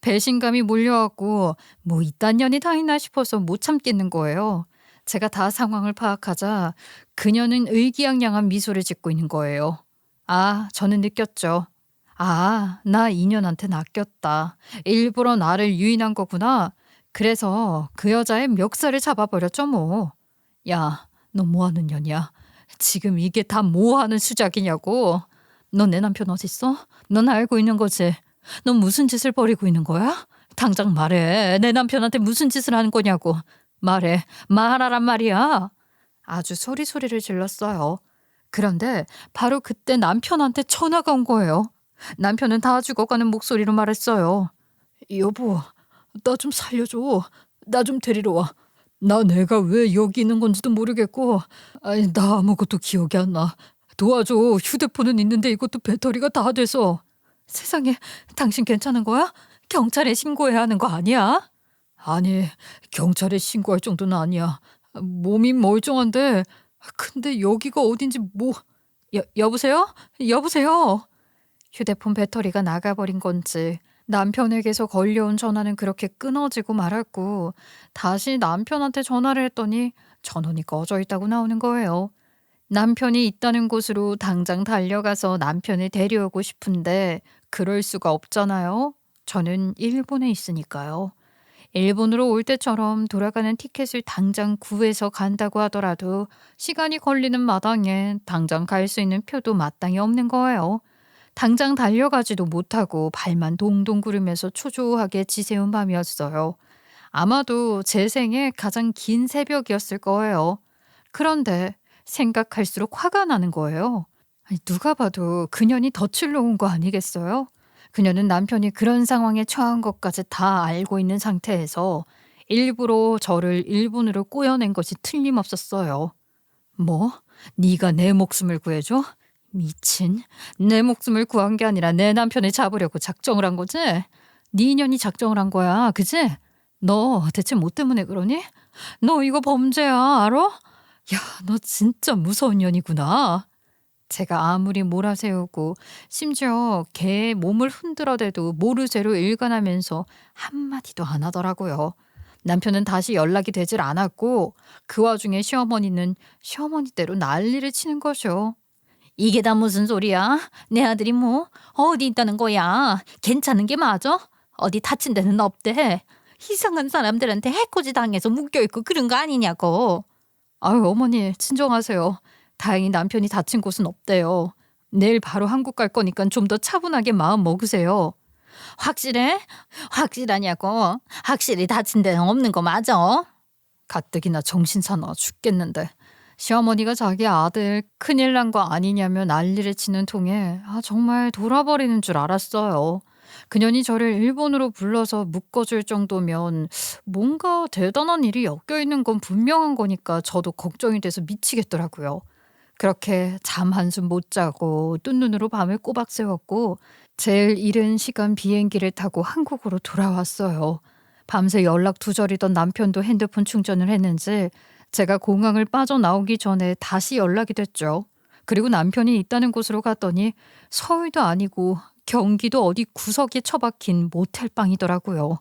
배신감이 몰려왔고 뭐 이딴 년이 다 있나 싶어서 못 참겠는 거예요. 제가 다 상황을 파악하자 그녀는 의기양양한 미소를 짓고 있는 거예요. 아, 저는 느꼈죠. 아, 나 이년한테 낚였다. 일부러 나를 유인한 거구나. 그래서 그 여자의 멱살을 잡아버렸죠 뭐. 야, 너 뭐하는 년이야? 지금 이게 다 뭐하는 수작이냐고. 너 내 남편 어딨어? 넌 알고 있는 거지? 넌 무슨 짓을 벌이고 있는 거야? 당장 말해. 내 남편한테 무슨 짓을 하는 거냐고. 말해. 말하란 말이야. 아주 소리소리를 질렀어요. 그런데 바로 그때 남편한테 전화가 온 거예요. 남편은 다 죽어가는 목소리로 말했어요. 여보, 나 좀 살려줘. 나 좀 데리러 와. 나 내가 왜 여기 있는 건지도 모르겠고, 아니, 나 아무것도 기억이 안 나. 도와줘. 휴대폰은 있는데 이것도 배터리가 다 돼서. 세상에, 당신 괜찮은 거야? 경찰에 신고해야 하는 거 아니야? 아니, 경찰에 신고할 정도는 아니야. 몸이 멀쩡한데, 근데 여기가 어딘지 뭐... 여보세요? 여보세요? 휴대폰 배터리가 나가버린 건지 남편에게서 걸려온 전화는 그렇게 끊어지고 말았고 다시 남편한테 전화를 했더니 전원이 꺼져 있다고 나오는 거예요. 남편이 있다는 곳으로 당장 달려가서 남편을 데려오고 싶은데 그럴 수가 없잖아요. 저는 일본에 있으니까요. 일본으로 올 때처럼 돌아가는 티켓을 당장 구해서 간다고 하더라도 시간이 걸리는 마당에 당장 갈 수 있는 표도 마땅히 없는 거예요. 당장 달려가지도 못하고 발만 동동 구르면서 초조하게 지새운 밤이었어요. 아마도 제 생애 가장 긴 새벽이었을 거예요. 그런데 생각할수록 화가 나는 거예요. 아니, 누가 봐도 그년이 덫을 놓은 거 아니겠어요? 그녀는 남편이 그런 상황에 처한 것까지 다 알고 있는 상태에서 일부러 저를 일본으로 꼬여낸 것이 틀림없었어요. 뭐? 네가 내 목숨을 구해줘? 미친. 내 목숨을 구한 게 아니라 내 남편을 잡으려고 작정을 한 거지? 네 인연이 작정을 한 거야, 그지? 너 대체 뭐 때문에 그러니? 너 이거 범죄야, 알아? 야, 너 진짜 무서운 년이구나. 제가 아무리 몰아세우고 심지어 개의 몸을 흔들어대도 모르쇠로 일관하면서 한마디도 안 하더라고요. 남편은 다시 연락이 되질 않았고 그 와중에 시어머니는 시어머니대로 난리를 치는 거죠. 이게 다 무슨 소리야? 내 아들이 뭐 어디 있다는 거야? 괜찮은 게 맞아? 어디 다친 데는 없대. 이상한 사람들한테 해코지 당해서 묶여있고 그런 거 아니냐고. 아유, 어머니 진정하세요. 다행히 남편이 다친 곳은 없대요. 내일 바로 한국 갈 거니까 좀 더 차분하게 마음 먹으세요. 확실해? 확실하냐고. 확실히 다친 데는 없는 거 맞아? 가뜩이나 정신 사나워 죽겠는데. 시어머니가 자기 아들 큰일 난 거 아니냐며 난리를 치는 통에 정말 돌아버리는 줄 알았어요. 그년이 저를 일본으로 불러서 묶어줄 정도면 뭔가 대단한 일이 엮여 있는 건 분명한 거니까 저도 걱정이 돼서 미치겠더라고요. 그렇게 잠 한숨 못 자고 뜬 눈으로 밤을 꼬박 새웠고 제일 이른 시간 비행기를 타고 한국으로 돌아왔어요. 밤새 연락 두절이던 남편도 핸드폰 충전을 했는지 제가 공항을 빠져나오기 전에 다시 연락이 됐죠. 그리고 남편이 있다는 곳으로 갔더니 서울도 아니고 경기도 어디 구석에 처박힌 모텔방이더라고요.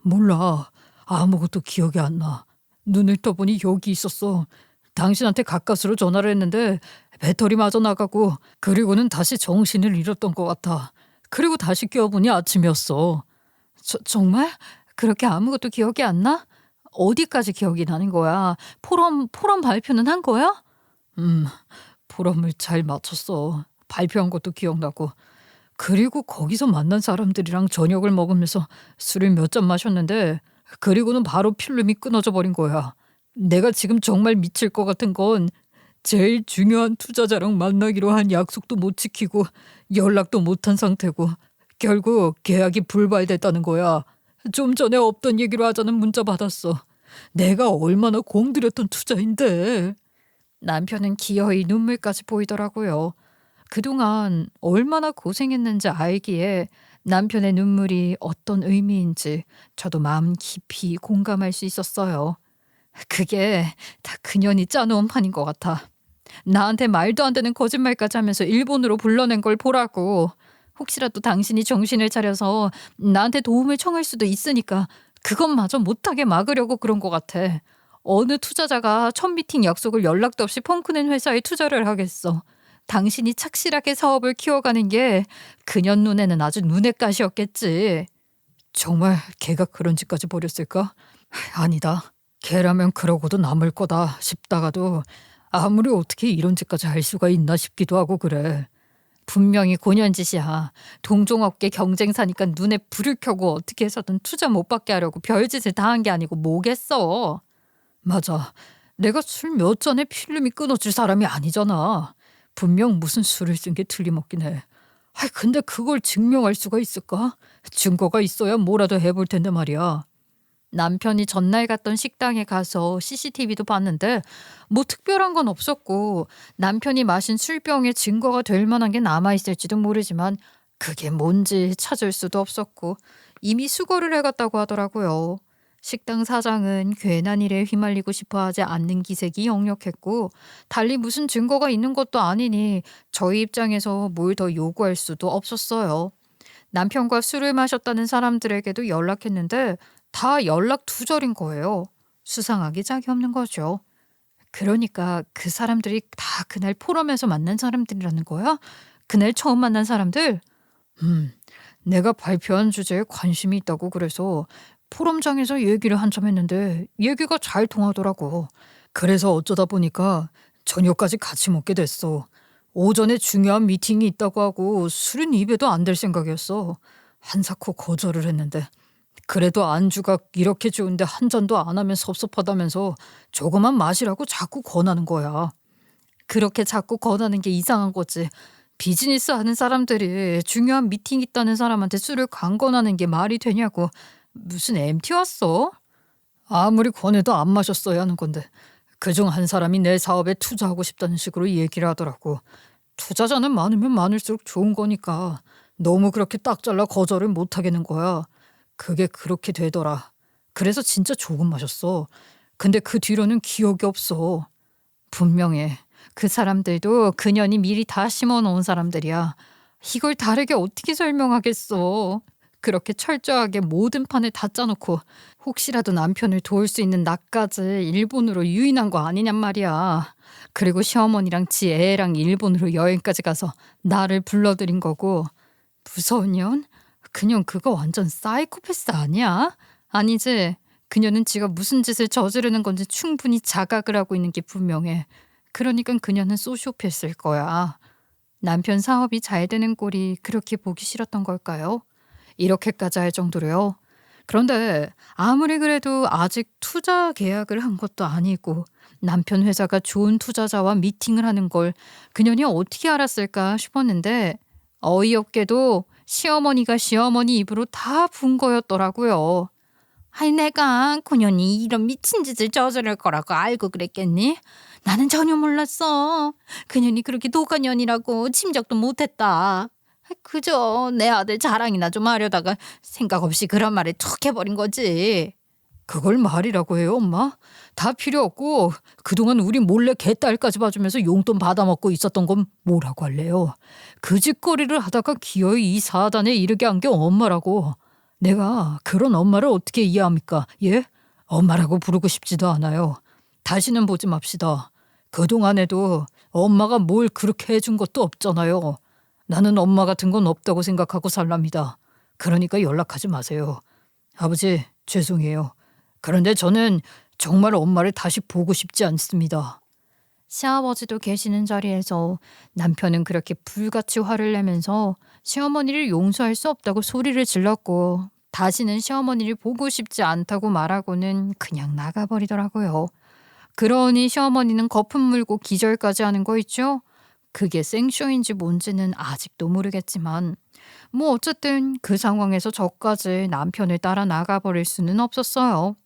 몰라. 아무것도 기억이 안 나. 눈을 떠보니 여기 있었어. 당신한테 가까스로 전화를 했는데 배터리마저 나가고 그리고는 다시 정신을 잃었던 것 같아. 그리고 다시 깨어보니 아침이었어. 정말? 그렇게 아무것도 기억이 안 나? 어디까지 기억이 나는 거야? 포럼 발표는 한 거야? 음, 포럼을 잘 맞췄어. 발표한 것도 기억나고. 그리고 거기서 만난 사람들이랑 저녁을 먹으면서 술을 몇 잔 마셨는데 그리고는 바로 필름이 끊어져 버린 거야. 내가 지금 정말 미칠 것 같은 건 제일 중요한 투자자랑 만나기로 한 약속도 못 지키고 연락도 못한 상태고 결국 계약이 불발됐다는 거야. 좀 전에 없던 얘기로 하자는 문자 받았어. 내가 얼마나 공들였던 투자인데. 남편은 기어이 눈물까지 보이더라고요. 그동안 얼마나 고생했는지 알기에 남편의 눈물이 어떤 의미인지 저도 마음 깊이 공감할 수 있었어요. 그게 다 그년이 짜놓은 판인 것 같아. 나한테 말도 안 되는 거짓말까지 하면서 일본으로 불러낸 걸 보라고. 혹시라도 당신이 정신을 차려서 나한테 도움을 청할 수도 있으니까 그것마저 못하게 막으려고 그런 것 같아. 어느 투자자가 첫 미팅 약속을 연락도 없이 펑크낸 회사에 투자를 하겠어. 당신이 착실하게 사업을 키워가는 게 그년 눈에는 아주 눈의 가시였겠지. 정말 걔가 그런 짓까지 벌였을까? 아니다. 걔라면 그러고도 남을 거다 싶다가도 아무리 어떻게 이런 짓까지 할 수가 있나 싶기도 하고 그래. 분명히 고년짓이야. 동종업계 경쟁사니까 눈에 불을 켜고 어떻게 해서든 투자 못 받게 하려고 별짓을 다 한 게 아니고 뭐겠어. 맞아. 내가 술 몇 잔에 필름이 끊어질 사람이 아니잖아. 분명 무슨 술을 쓴 게 틀림없긴 해. 근데 그걸 증명할 수가 있을까? 증거가 있어야 뭐라도 해볼 텐데 말이야. 남편이 전날 갔던 식당에 가서 CCTV도 봤는데 뭐 특별한 건 없었고 남편이 마신 술병에 증거가 될 만한 게 남아있을지도 모르지만 그게 뭔지 찾을 수도 없었고 이미 수거를 해갔다고 하더라고요. 식당 사장은 괜한 일에 휘말리고 싶어하지 않는 기색이 역력했고 달리 무슨 증거가 있는 것도 아니니 저희 입장에서 뭘 더 요구할 수도 없었어요. 남편과 술을 마셨다는 사람들에게도 연락했는데 다 연락 두절인 거예요. 수상하기 짝이 없는 거죠. 그러니까 그 사람들이 다 그날 포럼에서 만난 사람들이라는 거야? 그날 처음 만난 사람들? 내가 발표한 주제에 관심이 있다고 그래서 포럼장에서 얘기를 한참 했는데 얘기가 잘 통하더라고. 그래서 어쩌다 보니까 저녁까지 같이 먹게 됐어. 오전에 중요한 미팅이 있다고 하고 술은 입에도 안 댈 생각이었어. 한사코 거절을 했는데 그래도 안주가 이렇게 좋은데 한 잔도 안 하면 섭섭하다면서 조금만 마시라고 자꾸 권하는 거야. 그렇게 자꾸 권하는 게 이상한 거지. 비즈니스 하는 사람들이 중요한 미팅 있다는 사람한테 술을 강권하는 게 말이 되냐고. 무슨 MT 왔어? 아무리 권해도 안 마셨어야 하는 건데 그중 한 사람이 내 사업에 투자하고 싶다는 식으로 얘기를 하더라고. 투자자는 많으면 많을수록 좋은 거니까 너무 그렇게 딱 잘라 거절을 못 하겠는 거야. 그게 그렇게 되더라. 그래서 진짜 조금 마셨어. 근데 그 뒤로는 기억이 없어. 분명해. 그 사람들도 그년이 미리 다 심어놓은 사람들이야. 이걸 다르게 어떻게 설명하겠어. 그렇게 철저하게 모든 판을 다 짜놓고 혹시라도 남편을 도울 수 있는 나까지 일본으로 유인한 거 아니냔 말이야. 그리고 시어머니랑 지 애랑 일본으로 여행까지 가서 나를 불러들인 거고. 무서운 년? 그년 그거 완전 사이코패스 아니야? 아니지. 그녀는 지가 무슨 짓을 저지르는 건지 충분히 자각을 하고 있는 게 분명해. 그러니까 그녀는 소시오패스일 거야. 남편 사업이 잘 되는 꼴이 그렇게 보기 싫었던 걸까요? 이렇게까지 할 정도로요. 그런데 아무리 그래도 아직 투자 계약을 한 것도 아니고 남편 회사가 좋은 투자자와 미팅을 하는 걸 그년이 어떻게 알았을까 싶었는데 어이없게도 시어머니 입으로 다 분 거였더라고요. 내가 그년이 이런 미친 짓을 저지를 거라고 알고 그랬겠니? 나는 전혀 몰랐어. 그년이 그렇게 독한 년이라고 짐작도 못했다. 그저 내 아들 자랑이나 좀 하려다가 생각 없이 그런 말을 툭 해버린 거지. 그걸 말이라고 해요, 엄마? 다 필요 없고 그동안 우리 몰래 개딸까지 봐주면서 용돈 받아먹고 있었던 건 뭐라고 할래요? 그 짓거리를 하다가 기어이 이 사단에 이르게 한 게 엄마라고. 내가 그런 엄마를 어떻게 이해합니까? 예? 엄마라고 부르고 싶지도 않아요. 다시는 보지 맙시다. 그동안에도 엄마가 뭘 그렇게 해준 것도 없잖아요. 나는 엄마 같은 건 없다고 생각하고 살랍니다. 그러니까 연락하지 마세요. 아버지, 죄송해요. 그런데 저는 정말 엄마를 다시 보고 싶지 않습니다. 시아버지도 계시는 자리에서 남편은 그렇게 불같이 화를 내면서 시어머니를 용서할 수 없다고 소리를 질렀고 다시는 시어머니를 보고 싶지 않다고 말하고는 그냥 나가버리더라고요. 그러니 시어머니는 거품 물고 기절까지 하는 거 있죠? 그게 생쇼인지 뭔지는 아직도 모르겠지만 뭐 어쨌든 그 상황에서 저까지 남편을 따라 나가버릴 수는 없었어요.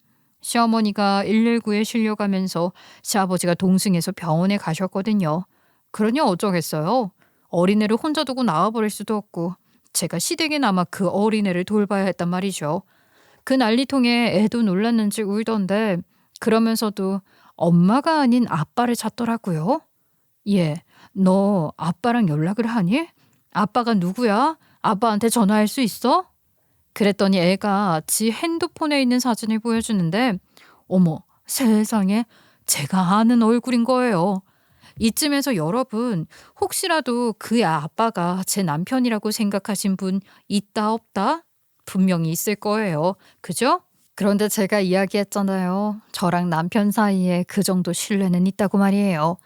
시어머니가 119에 실려가면서 시아버지가 동승해서 병원에 가셨거든요. 그러니 어쩌겠어요. 어린애를 혼자 두고 나와버릴 수도 없고 제가 시댁에나마 그 어린애를 돌봐야 했단 말이죠. 그 난리통에 애도 놀랐는지 울던데 그러면서도 엄마가 아닌 아빠를 찾더라고요. "얘, 너 아빠랑 연락을 하니? 아빠가 누구야? 아빠한테 전화할 수 있어?" 그랬더니 애가 지 핸드폰에 있는 사진을 보여주는데 어머 세상에 제가 아는 얼굴인 거예요. 이쯤에서 여러분 혹시라도 그 아빠가 제 남편이라고 생각하신 분 있다 없다? 분명히 있을 거예요. 그죠? 그런데 제가 이야기했잖아요. 저랑 남편 사이에 그 정도 신뢰는 있다고 말이에요.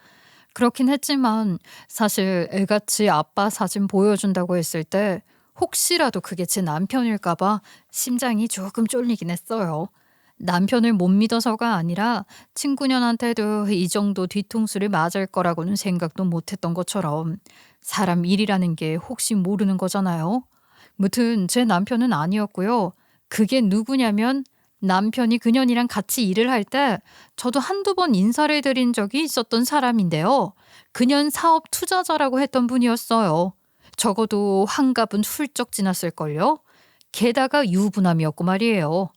그렇긴 했지만 사실 애같이 아빠 사진 보여준다고 했을 때 혹시라도 그게 제 남편일까 봐 심장이 조금 쫄리긴 했어요. 남편을 못 믿어서가 아니라 친구년한테도 이 정도 뒤통수를 맞을 거라고는 생각도 못 했던 것처럼 사람 일이라는 게 혹시 모르는 거잖아요. 무튼 제 남편은 아니었고요. 그게 누구냐면 남편이 그년이랑 같이 일을 할 때 저도 한두 번 인사를 드린 적이 있었던 사람인데요. 그년 사업 투자자라고 했던 분이었어요. 적어도 환갑은 훌쩍 지났을걸요. 게다가 유부남이었고 말이에요.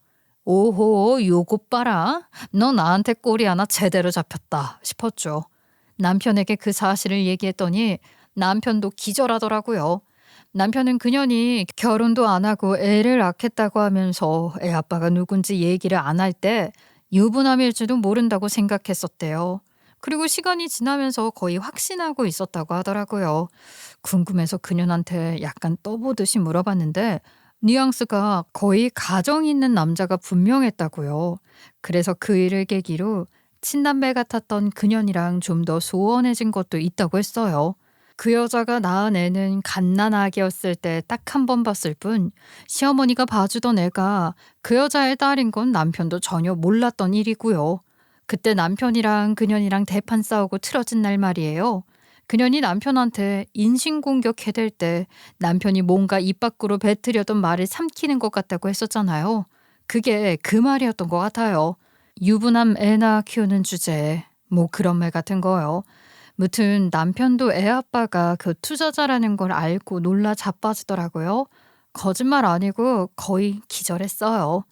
오호, 요것 봐라. 너 나한테 꼬리 하나 제대로 잡혔다 싶었죠. 남편에게 그 사실을 얘기했더니 남편도 기절하더라고요. 남편은 그년이 결혼도 안 하고 애를 낳겠다고 하면서 애 아빠가 누군지 얘기를 안 할 때 유부남일지도 모른다고 생각했었대요. 그리고 시간이 지나면서 거의 확신하고 있었다고 하더라고요. 궁금해서 그년한테 약간 떠보듯이 물어봤는데 뉘앙스가 거의 가정 있는 남자가 분명했다고요. 그래서 그 일을 계기로 친남매 같았던 그년이랑 좀 더 소원해진 것도 있다고 했어요. 그 여자가 낳은 애는 갓난아기였을 때 딱 한 번 봤을 뿐 시어머니가 봐주던 애가 그 여자의 딸인 건 남편도 전혀 몰랐던 일이고요. 그때 남편이랑 그년이랑 대판 싸우고 틀어진 날 말이에요. 그년이 남편한테 인신공격 해댈 때 남편이 뭔가 입 밖으로 뱉으려던 말을 삼키는 것 같다고 했었잖아요. 그게 그 말이었던 것 같아요. 유부남 애나 키우는 주제에 뭐 그런 말 같은 거요. 무튼 남편도 애 아빠가 그 투자자라는 걸 알고 놀라 자빠지더라고요. 거짓말 아니고 거의 기절했어요.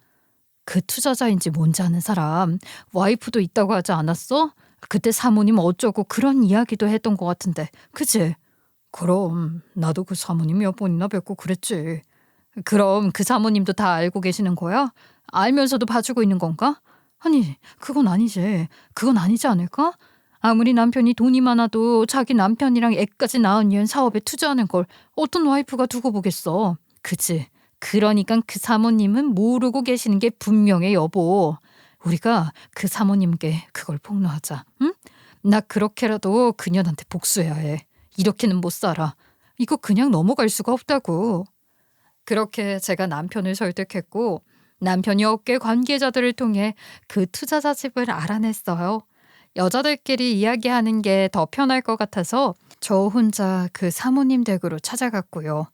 그 투자자인지 뭔지 아는 사람 와이프도 있다고 하지 않았어? 그때 사모님 어쩌고 그런 이야기도 했던 것 같은데 그치? 그럼 나도 그 사모님 몇 번이나 뵙고 그랬지. 그럼 그 사모님도 다 알고 계시는 거야? 알면서도 봐주고 있는 건가? 아니 그건 아니지. 그건 아니지 않을까? 아무리 남편이 돈이 많아도 자기 남편이랑 애까지 낳은 이은 사업에 투자하는 걸 어떤 와이프가 두고 보겠어. 그치? 그러니까 그 사모님은 모르고 계시는 게 분명해 여보. 우리가 그 사모님께 그걸 폭로하자. 응? 나 그렇게라도 그년한테 복수해야 해. 이렇게는 못 살아. 이거 그냥 넘어갈 수가 없다고. 그렇게 제가 남편을 설득했고 남편이 업계 관계자들을 통해 그 투자자 집을 알아냈어요. 여자들끼리 이야기하는 게 더 편할 것 같아서 저 혼자 그 사모님 댁으로 찾아갔고요.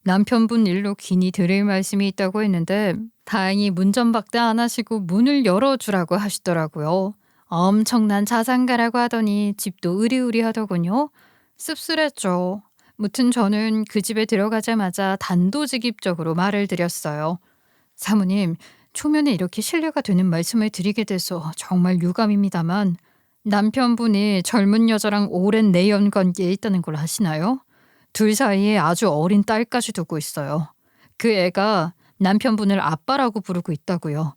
남편분 일로 귀니 드릴 말씀이 있다고 했는데 다행히 문전박대 안 하시고 문을 열어주라고 하시더라고요. 엄청난 자산가라고 하더니 집도 으리으리하더군요. 씁쓸했죠. 무튼 저는 그 집에 들어가자마자 단도직입적으로 말을 드렸어요. 사모님, 초면에 이렇게 신뢰가 되는 말씀을 드리게 돼서 정말 유감입니다만 남편분이 젊은 여자랑 오랜 내연 관계에 있다는 걸 아시나요? 둘 사이에 아주 어린 딸까지 두고 있어요. 그 애가 남편분을 아빠라고 부르고 있다고요.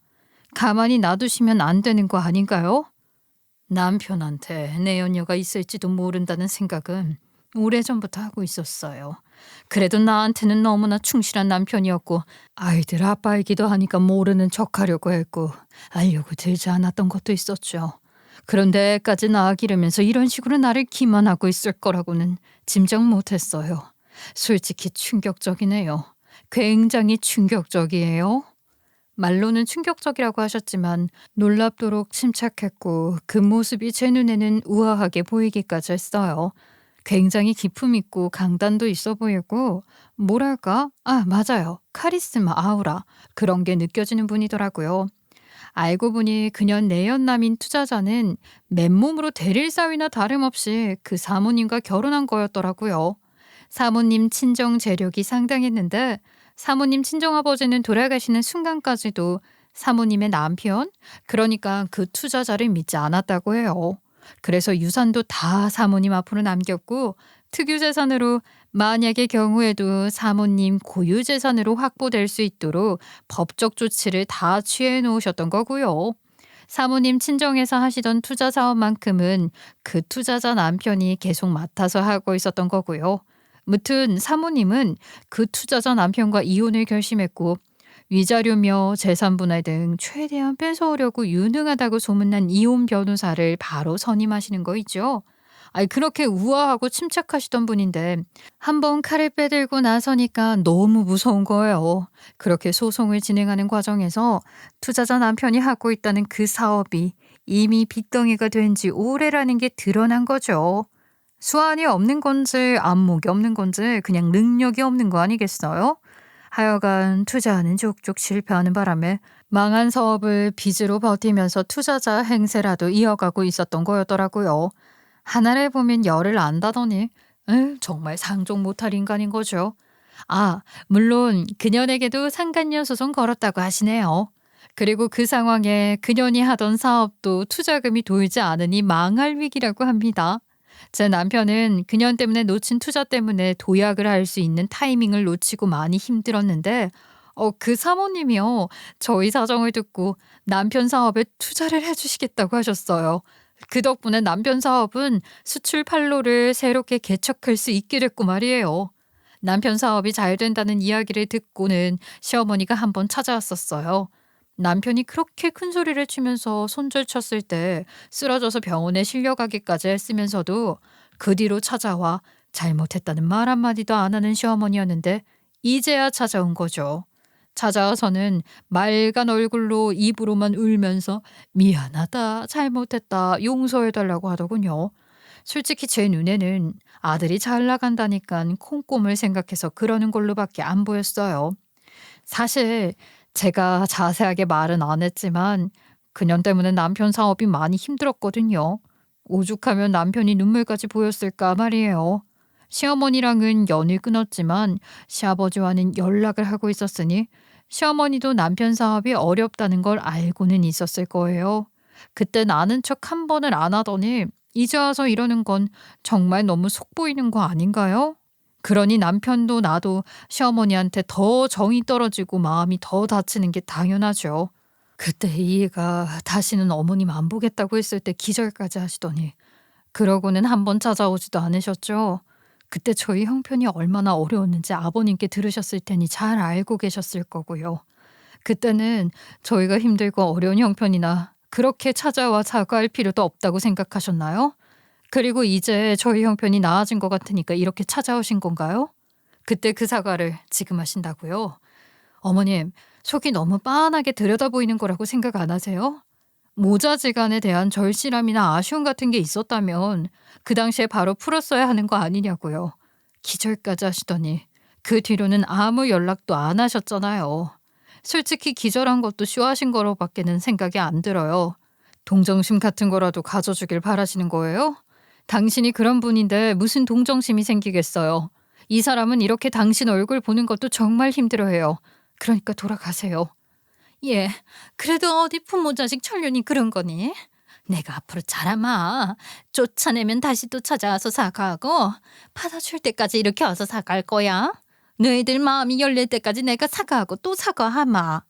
가만히 놔두시면 안 되는 거 아닌가요? 남편한테 내연녀가 있을지도 모른다는 생각은 오래전부터 하고 있었어요. 그래도 나한테는 너무나 충실한 남편이었고 아이들 아빠이기도 하니까 모르는 척하려고 했고 알려고 들지 않았던 것도 있었죠. 그런데까지 낳아 기르면서 이런 식으로 나를 기만하고 있을 거라고는 짐작 못했어요. 솔직히 충격적이네요. 굉장히 충격적이에요. 말로는 충격적이라고 하셨지만 놀랍도록 침착했고 그 모습이 제 눈에는 우아하게 보이기까지 했어요. 굉장히 기품 있고 강단도 있어 보이고 뭐랄까? 아, 맞아요. 카리스마, 아우라 그런 게 느껴지는 분이더라고요. 알고 보니 그년 내연남인 투자자는 맨몸으로 대릴 사위나 다름없이 그 사모님과 결혼한 거였더라고요. 사모님 친정 재력이 상당했는데 사모님 친정아버지는 돌아가시는 순간까지도 사모님의 남편, 그러니까 그 투자자를 믿지 않았다고 해요. 그래서 유산도 다 사모님 앞으로 남겼고 특유재산으로 만약의 경우에도 사모님 고유재산으로 확보될 수 있도록 법적 조치를 다 취해 놓으셨던 거고요. 사모님 친정에서 하시던 투자 사업만큼은 그 투자자 남편이 계속 맡아서 하고 있었던 거고요. 무튼 사모님은 그 투자자 남편과 이혼을 결심했고 위자료며 재산 분할 등 최대한 뺏어오려고 유능하다고 소문난 이혼 변호사를 바로 선임하시는 거 있죠. 아니 그렇게 우아하고 침착하시던 분인데 한번 칼을 빼들고 나서니까 너무 무서운 거예요. 그렇게 소송을 진행하는 과정에서 투자자 남편이 하고 있다는 그 사업이 이미 빚덩이가 된 지 오래라는 게 드러난 거죠. 수완이 없는 건지 안목이 없는 건지 그냥 능력이 없는 거 아니겠어요? 하여간 투자하는 족족 실패하는 바람에 망한 사업을 빚으로 버티면서 투자자 행세라도 이어가고 있었던 거였더라고요. 하나를 보면 열을 안다더니 정말 상종 못할 인간인 거죠. 아, 물론 그년에게도 상간녀 소송 걸었다고 하시네요. 그리고 그 상황에 그년이 하던 사업도 투자금이 돌지 않으니 망할 위기라고 합니다. 제 남편은 그년 때문에 놓친 투자 때문에 도약을 할 수 있는 타이밍을 놓치고 많이 힘들었는데 그 사모님이요. 저희 사정을 듣고 남편 사업에 투자를 해주시겠다고 하셨어요. 그 덕분에 남편 사업은 수출 판로를 새롭게 개척할 수 있게 됐고 말이에요. 남편 사업이 잘 된다는 이야기를 듣고는 시어머니가 한번 찾아왔었어요. 남편이 그렇게 큰 소리를 치면서 손절쳤을 때 쓰러져서 병원에 실려가기까지 했으면서도 그 뒤로 찾아와 잘못했다는 말 한마디도 안 하는 시어머니였는데 이제야 찾아온 거죠. 찾아와서는 맑은 얼굴로 입으로만 울면서 미안하다, 잘못했다, 용서해달라고 하더군요. 솔직히 제 눈에는 아들이 잘 나간다니깐 콩고물 생각해서 그러는 걸로밖에 안 보였어요. 사실 제가 자세하게 말은 안 했지만 그년 때문에 남편 사업이 많이 힘들었거든요. 오죽하면 남편이 눈물까지 보였을까 말이에요. 시어머니랑은 연을 끊었지만 시아버지와는 연락을 하고 있었으니 시어머니도 남편 사업이 어렵다는 걸 알고는 있었을 거예요. 그땐 아는 척 한 번을 안 하더니 이제 와서 이러는 건 정말 너무 속 보이는 거 아닌가요? 그러니 남편도 나도 시어머니한테 더 정이 떨어지고 마음이 더 다치는 게 당연하죠. 그때 이해가 다시는 어머님 안 보겠다고 했을 때 기절까지 하시더니 그러고는 한 번 찾아오지도 않으셨죠. 그때 저희 형편이 얼마나 어려웠는지 아버님께 들으셨을 테니 잘 알고 계셨을 거고요. 그때는 저희가 힘들고 어려운 형편이나 그렇게 찾아와 사과할 필요도 없다고 생각하셨나요? 그리고 이제 저희 형편이 나아진 것 같으니까 이렇게 찾아오신 건가요? 그때 그 사과를 지금 하신다고요? 어머님, 속이 너무 빤하게 들여다 보이는 거라고 생각 안 하세요? 모자지간에 대한 절실함이나 아쉬움 같은 게 있었다면 그 당시에 바로 풀었어야 하는 거 아니냐고요. 기절까지 하시더니 그 뒤로는 아무 연락도 안 하셨잖아요. 솔직히 기절한 것도 쇼하신 거로밖에는 생각이 안 들어요. 동정심 같은 거라도 가져주길 바라시는 거예요? 당신이 그런 분인데 무슨 동정심이 생기겠어요. 이 사람은 이렇게 당신 얼굴 보는 것도 정말 힘들어해요. 그러니까 돌아가세요. 예, 그래도 어디 부모 자식 천륜이 그런 거니? 내가 앞으로 자라마. 쫓아내면 다시 또 찾아와서 사과하고 받아줄 때까지 이렇게 와서 사과할 거야. 너희들 마음이 열릴 때까지 내가 사과하고 또 사과하마.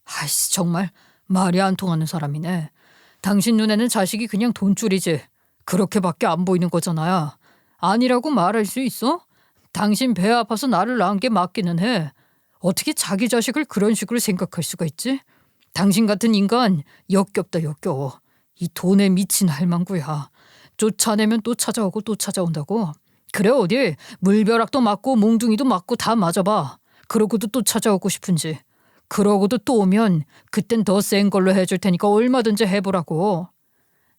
아이씨, 정말 말이 안 통하는 사람이네. 당신 눈에는 자식이 그냥 돈줄이지. 그렇게밖에 안 보이는 거잖아요. 아니라고 말할 수 있어? 당신 배 아파서 나를 낳은 게 맞기는 해. 어떻게 자기 자식을 그런 식으로 생각할 수가 있지? 당신 같은 인간 역겹다 역겨워. 이 돈에 미친 할망구야. 쫓아내면 또 찾아오고 또 찾아온다고. 그래 어디 물벼락도 맞고 몽둥이도 맞고 다 맞아봐. 그러고도 또 찾아오고 싶은지. 그러고도 또 오면 그땐 더 센 걸로 해줄 테니까 얼마든지 해보라고.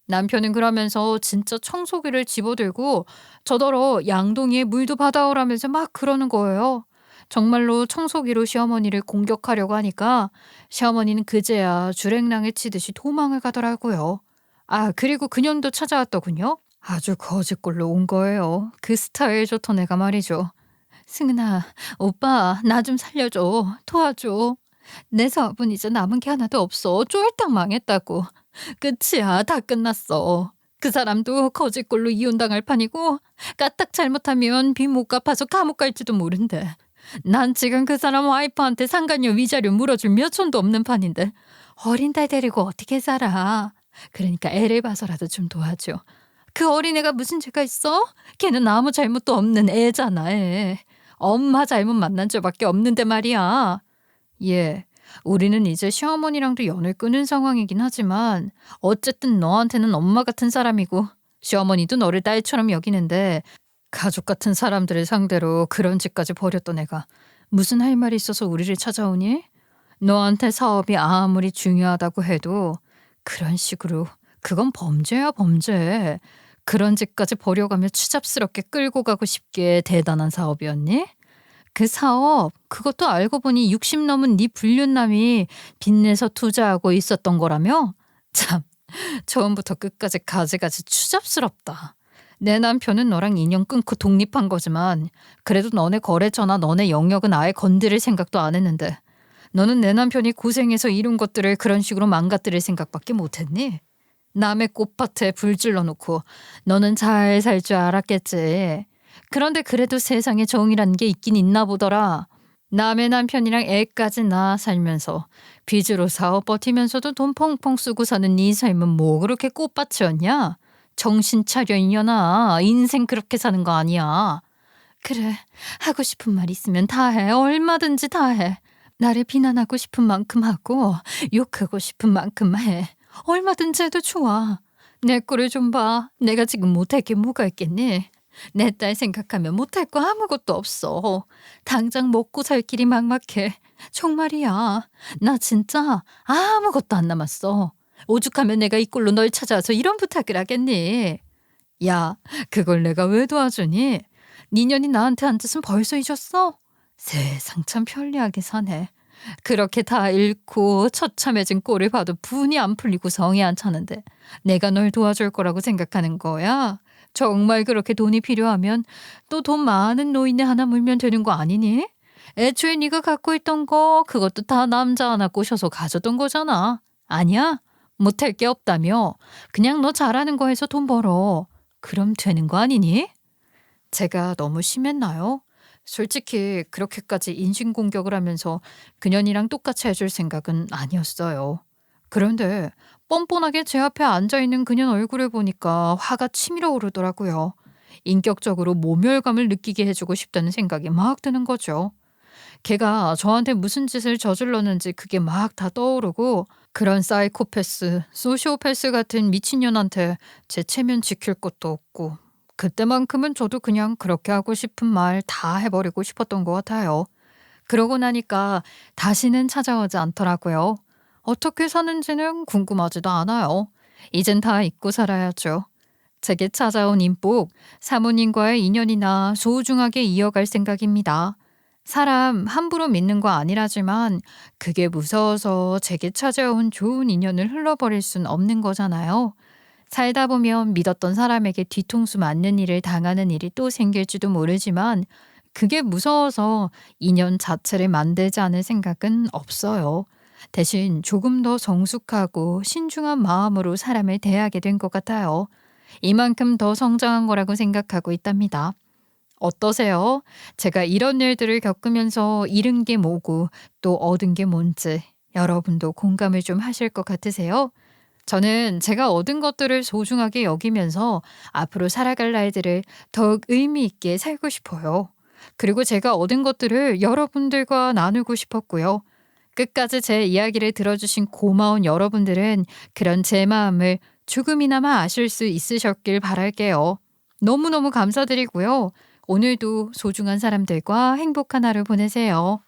남편은 그러면서 진짜 청소기를 집어들고 저더러 양동이에 물도 받아오라면서 막 그러는 거예요. 정말로 청소기로 시어머니를 공격하려고 하니까 시어머니는 그제야 주랭랑에 치듯이 도망을 가더라고요. 아, 그리고 그년도 찾아왔더군요. 아주 거짓골로 온 거예요. 그 스타일 좋던 애가 말이죠. 승은아, 오빠 나 좀 살려줘. 도와줘. 내 사업은 이제 남은 게 하나도 없어. 쫄딱 망했다고. 끝이야. 다 끝났어. 그 사람도 거짓골로 이혼당할 판이고 까딱 잘못하면 빚 못 갚아서 감옥 갈지도 모른대. 난 지금 그 사람 와이프한테 상간녀 위자료 물어줄 몇 촌도 없는 판인데 어린 딸 데리고 어떻게 살아. 그러니까 애를 봐서라도 좀 도와줘. 그 어린애가 무슨 죄가 있어? 걔는 아무 잘못도 없는 애잖아. 애. 엄마 잘못 만난 죄밖에 없는데 말이야. 예, 우리는 이제 시어머니랑도 연을 끊은 상황이긴 하지만 어쨌든 너한테는 엄마 같은 사람이고 시어머니도 너를 딸처럼 여기는데 가족 같은 사람들을 상대로 그런 짓까지 벌였던 애가 무슨 할 말이 있어서 우리를 찾아오니? 너한테 사업이 아무리 중요하다고 해도 그런 식으로 그건 범죄야 범죄. 그런 짓까지 벌여가며 추잡스럽게 끌고 가고 싶게 대단한 사업이었니? 그 사업 그것도 알고 보니 60 넘은 네 불륜남이 빚내서 투자하고 있었던 거라며? 참 처음부터 끝까지 가지가지 추잡스럽다. 내 남편은 너랑 인연 끊고 독립한 거지만 그래도 너네 거래처나 너네 영역은 아예 건드릴 생각도 안 했는데 너는 내 남편이 고생해서 이룬 것들을 그런 식으로 망가뜨릴 생각밖에 못했니? 남의 꽃밭에 불 질러놓고 너는 잘 살 줄 알았겠지. 그런데 그래도 세상에 정이라는 게 있긴 있나 보더라. 남의 남편이랑 애까지 낳아 살면서 빚으로 사업 버티면서도 돈 펑펑 쓰고 사는 네 삶은 뭐 그렇게 꽃밭이었냐? 정신 차려 이년아. 인생 그렇게 사는 거 아니야. 그래, 하고 싶은 말 있으면 다 해. 얼마든지 다 해. 나를 비난하고 싶은 만큼 하고 욕하고 싶은 만큼 해. 얼마든지 해도 좋아. 내 꼴을 좀 봐. 내가 지금 못할 게 뭐가 있겠니? 내 딸 생각하면 못할 거 아무것도 없어. 당장 먹고 살 길이 막막해. 정말이야. 나 진짜 아무것도 안 남았어. 오죽하면 내가 이 꼴로 널 찾아와서 이런 부탁을 하겠니? 야, 그걸 내가 왜 도와주니? 니년이 나한테 한 짓은 벌써 잊었어? 세상 참 편리하게 사네. 그렇게 다 잃고 처참해진 꼴을 봐도 분이 안 풀리고 성이 안 차는데 내가 널 도와줄 거라고 생각하는 거야? 정말 그렇게 돈이 필요하면 또 돈 많은 노인네 하나 물면 되는 거 아니니? 애초에 네가 갖고 있던 거 그것도 다 남자 하나 꼬셔서 가져던 거잖아. 아니야? 못할 게 없다며? 그냥 너 잘하는 거 해서 돈 벌어. 그럼 되는 거 아니니? 제가 너무 심했나요? 솔직히 그렇게까지 인신공격을 하면서 그년이랑 똑같이 해줄 생각은 아니었어요. 그런데 뻔뻔하게 제 앞에 앉아있는 그년 얼굴을 보니까 화가 치밀어 오르더라고요. 인격적으로 모멸감을 느끼게 해주고 싶다는 생각이 막 드는 거죠. 걔가 저한테 무슨 짓을 저질렀는지 그게 막 다 떠오르고 그런 사이코패스, 소시오패스 같은 미친년한테 제 체면 지킬 것도 없고 그때만큼은 저도 그냥 그렇게 하고 싶은 말 다 해버리고 싶었던 것 같아요. 그러고 나니까 다시는 찾아오지 않더라고요. 어떻게 사는지는 궁금하지도 않아요. 이젠 다 잊고 살아야죠. 제게 찾아온 인복, 사모님과의 인연이나 소중하게 이어갈 생각입니다. 사람 함부로 믿는 거 아니라지만 그게 무서워서 제게 찾아온 좋은 인연을 흘러버릴 순 없는 거잖아요. 살다 보면 믿었던 사람에게 뒤통수 맞는 일을 당하는 일이 또 생길지도 모르지만 그게 무서워서 인연 자체를 만들지 않을 생각은 없어요. 대신 조금 더 성숙하고 신중한 마음으로 사람을 대하게 된 것 같아요. 이만큼 더 성장한 거라고 생각하고 있답니다. 어떠세요? 제가 이런 일들을 겪으면서 잃은 게 뭐고 또 얻은 게 뭔지 여러분도 공감을 좀 하실 것 같으세요? 저는 제가 얻은 것들을 소중하게 여기면서 앞으로 살아갈 날들을 더욱 의미 있게 살고 싶어요. 그리고 제가 얻은 것들을 여러분들과 나누고 싶었고요. 끝까지 제 이야기를 들어주신 고마운 여러분들은 그런 제 마음을 조금이나마 아실 수 있으셨길 바랄게요. 너무너무 감사드리고요. 오늘도 소중한 사람들과 행복한 하루 보내세요.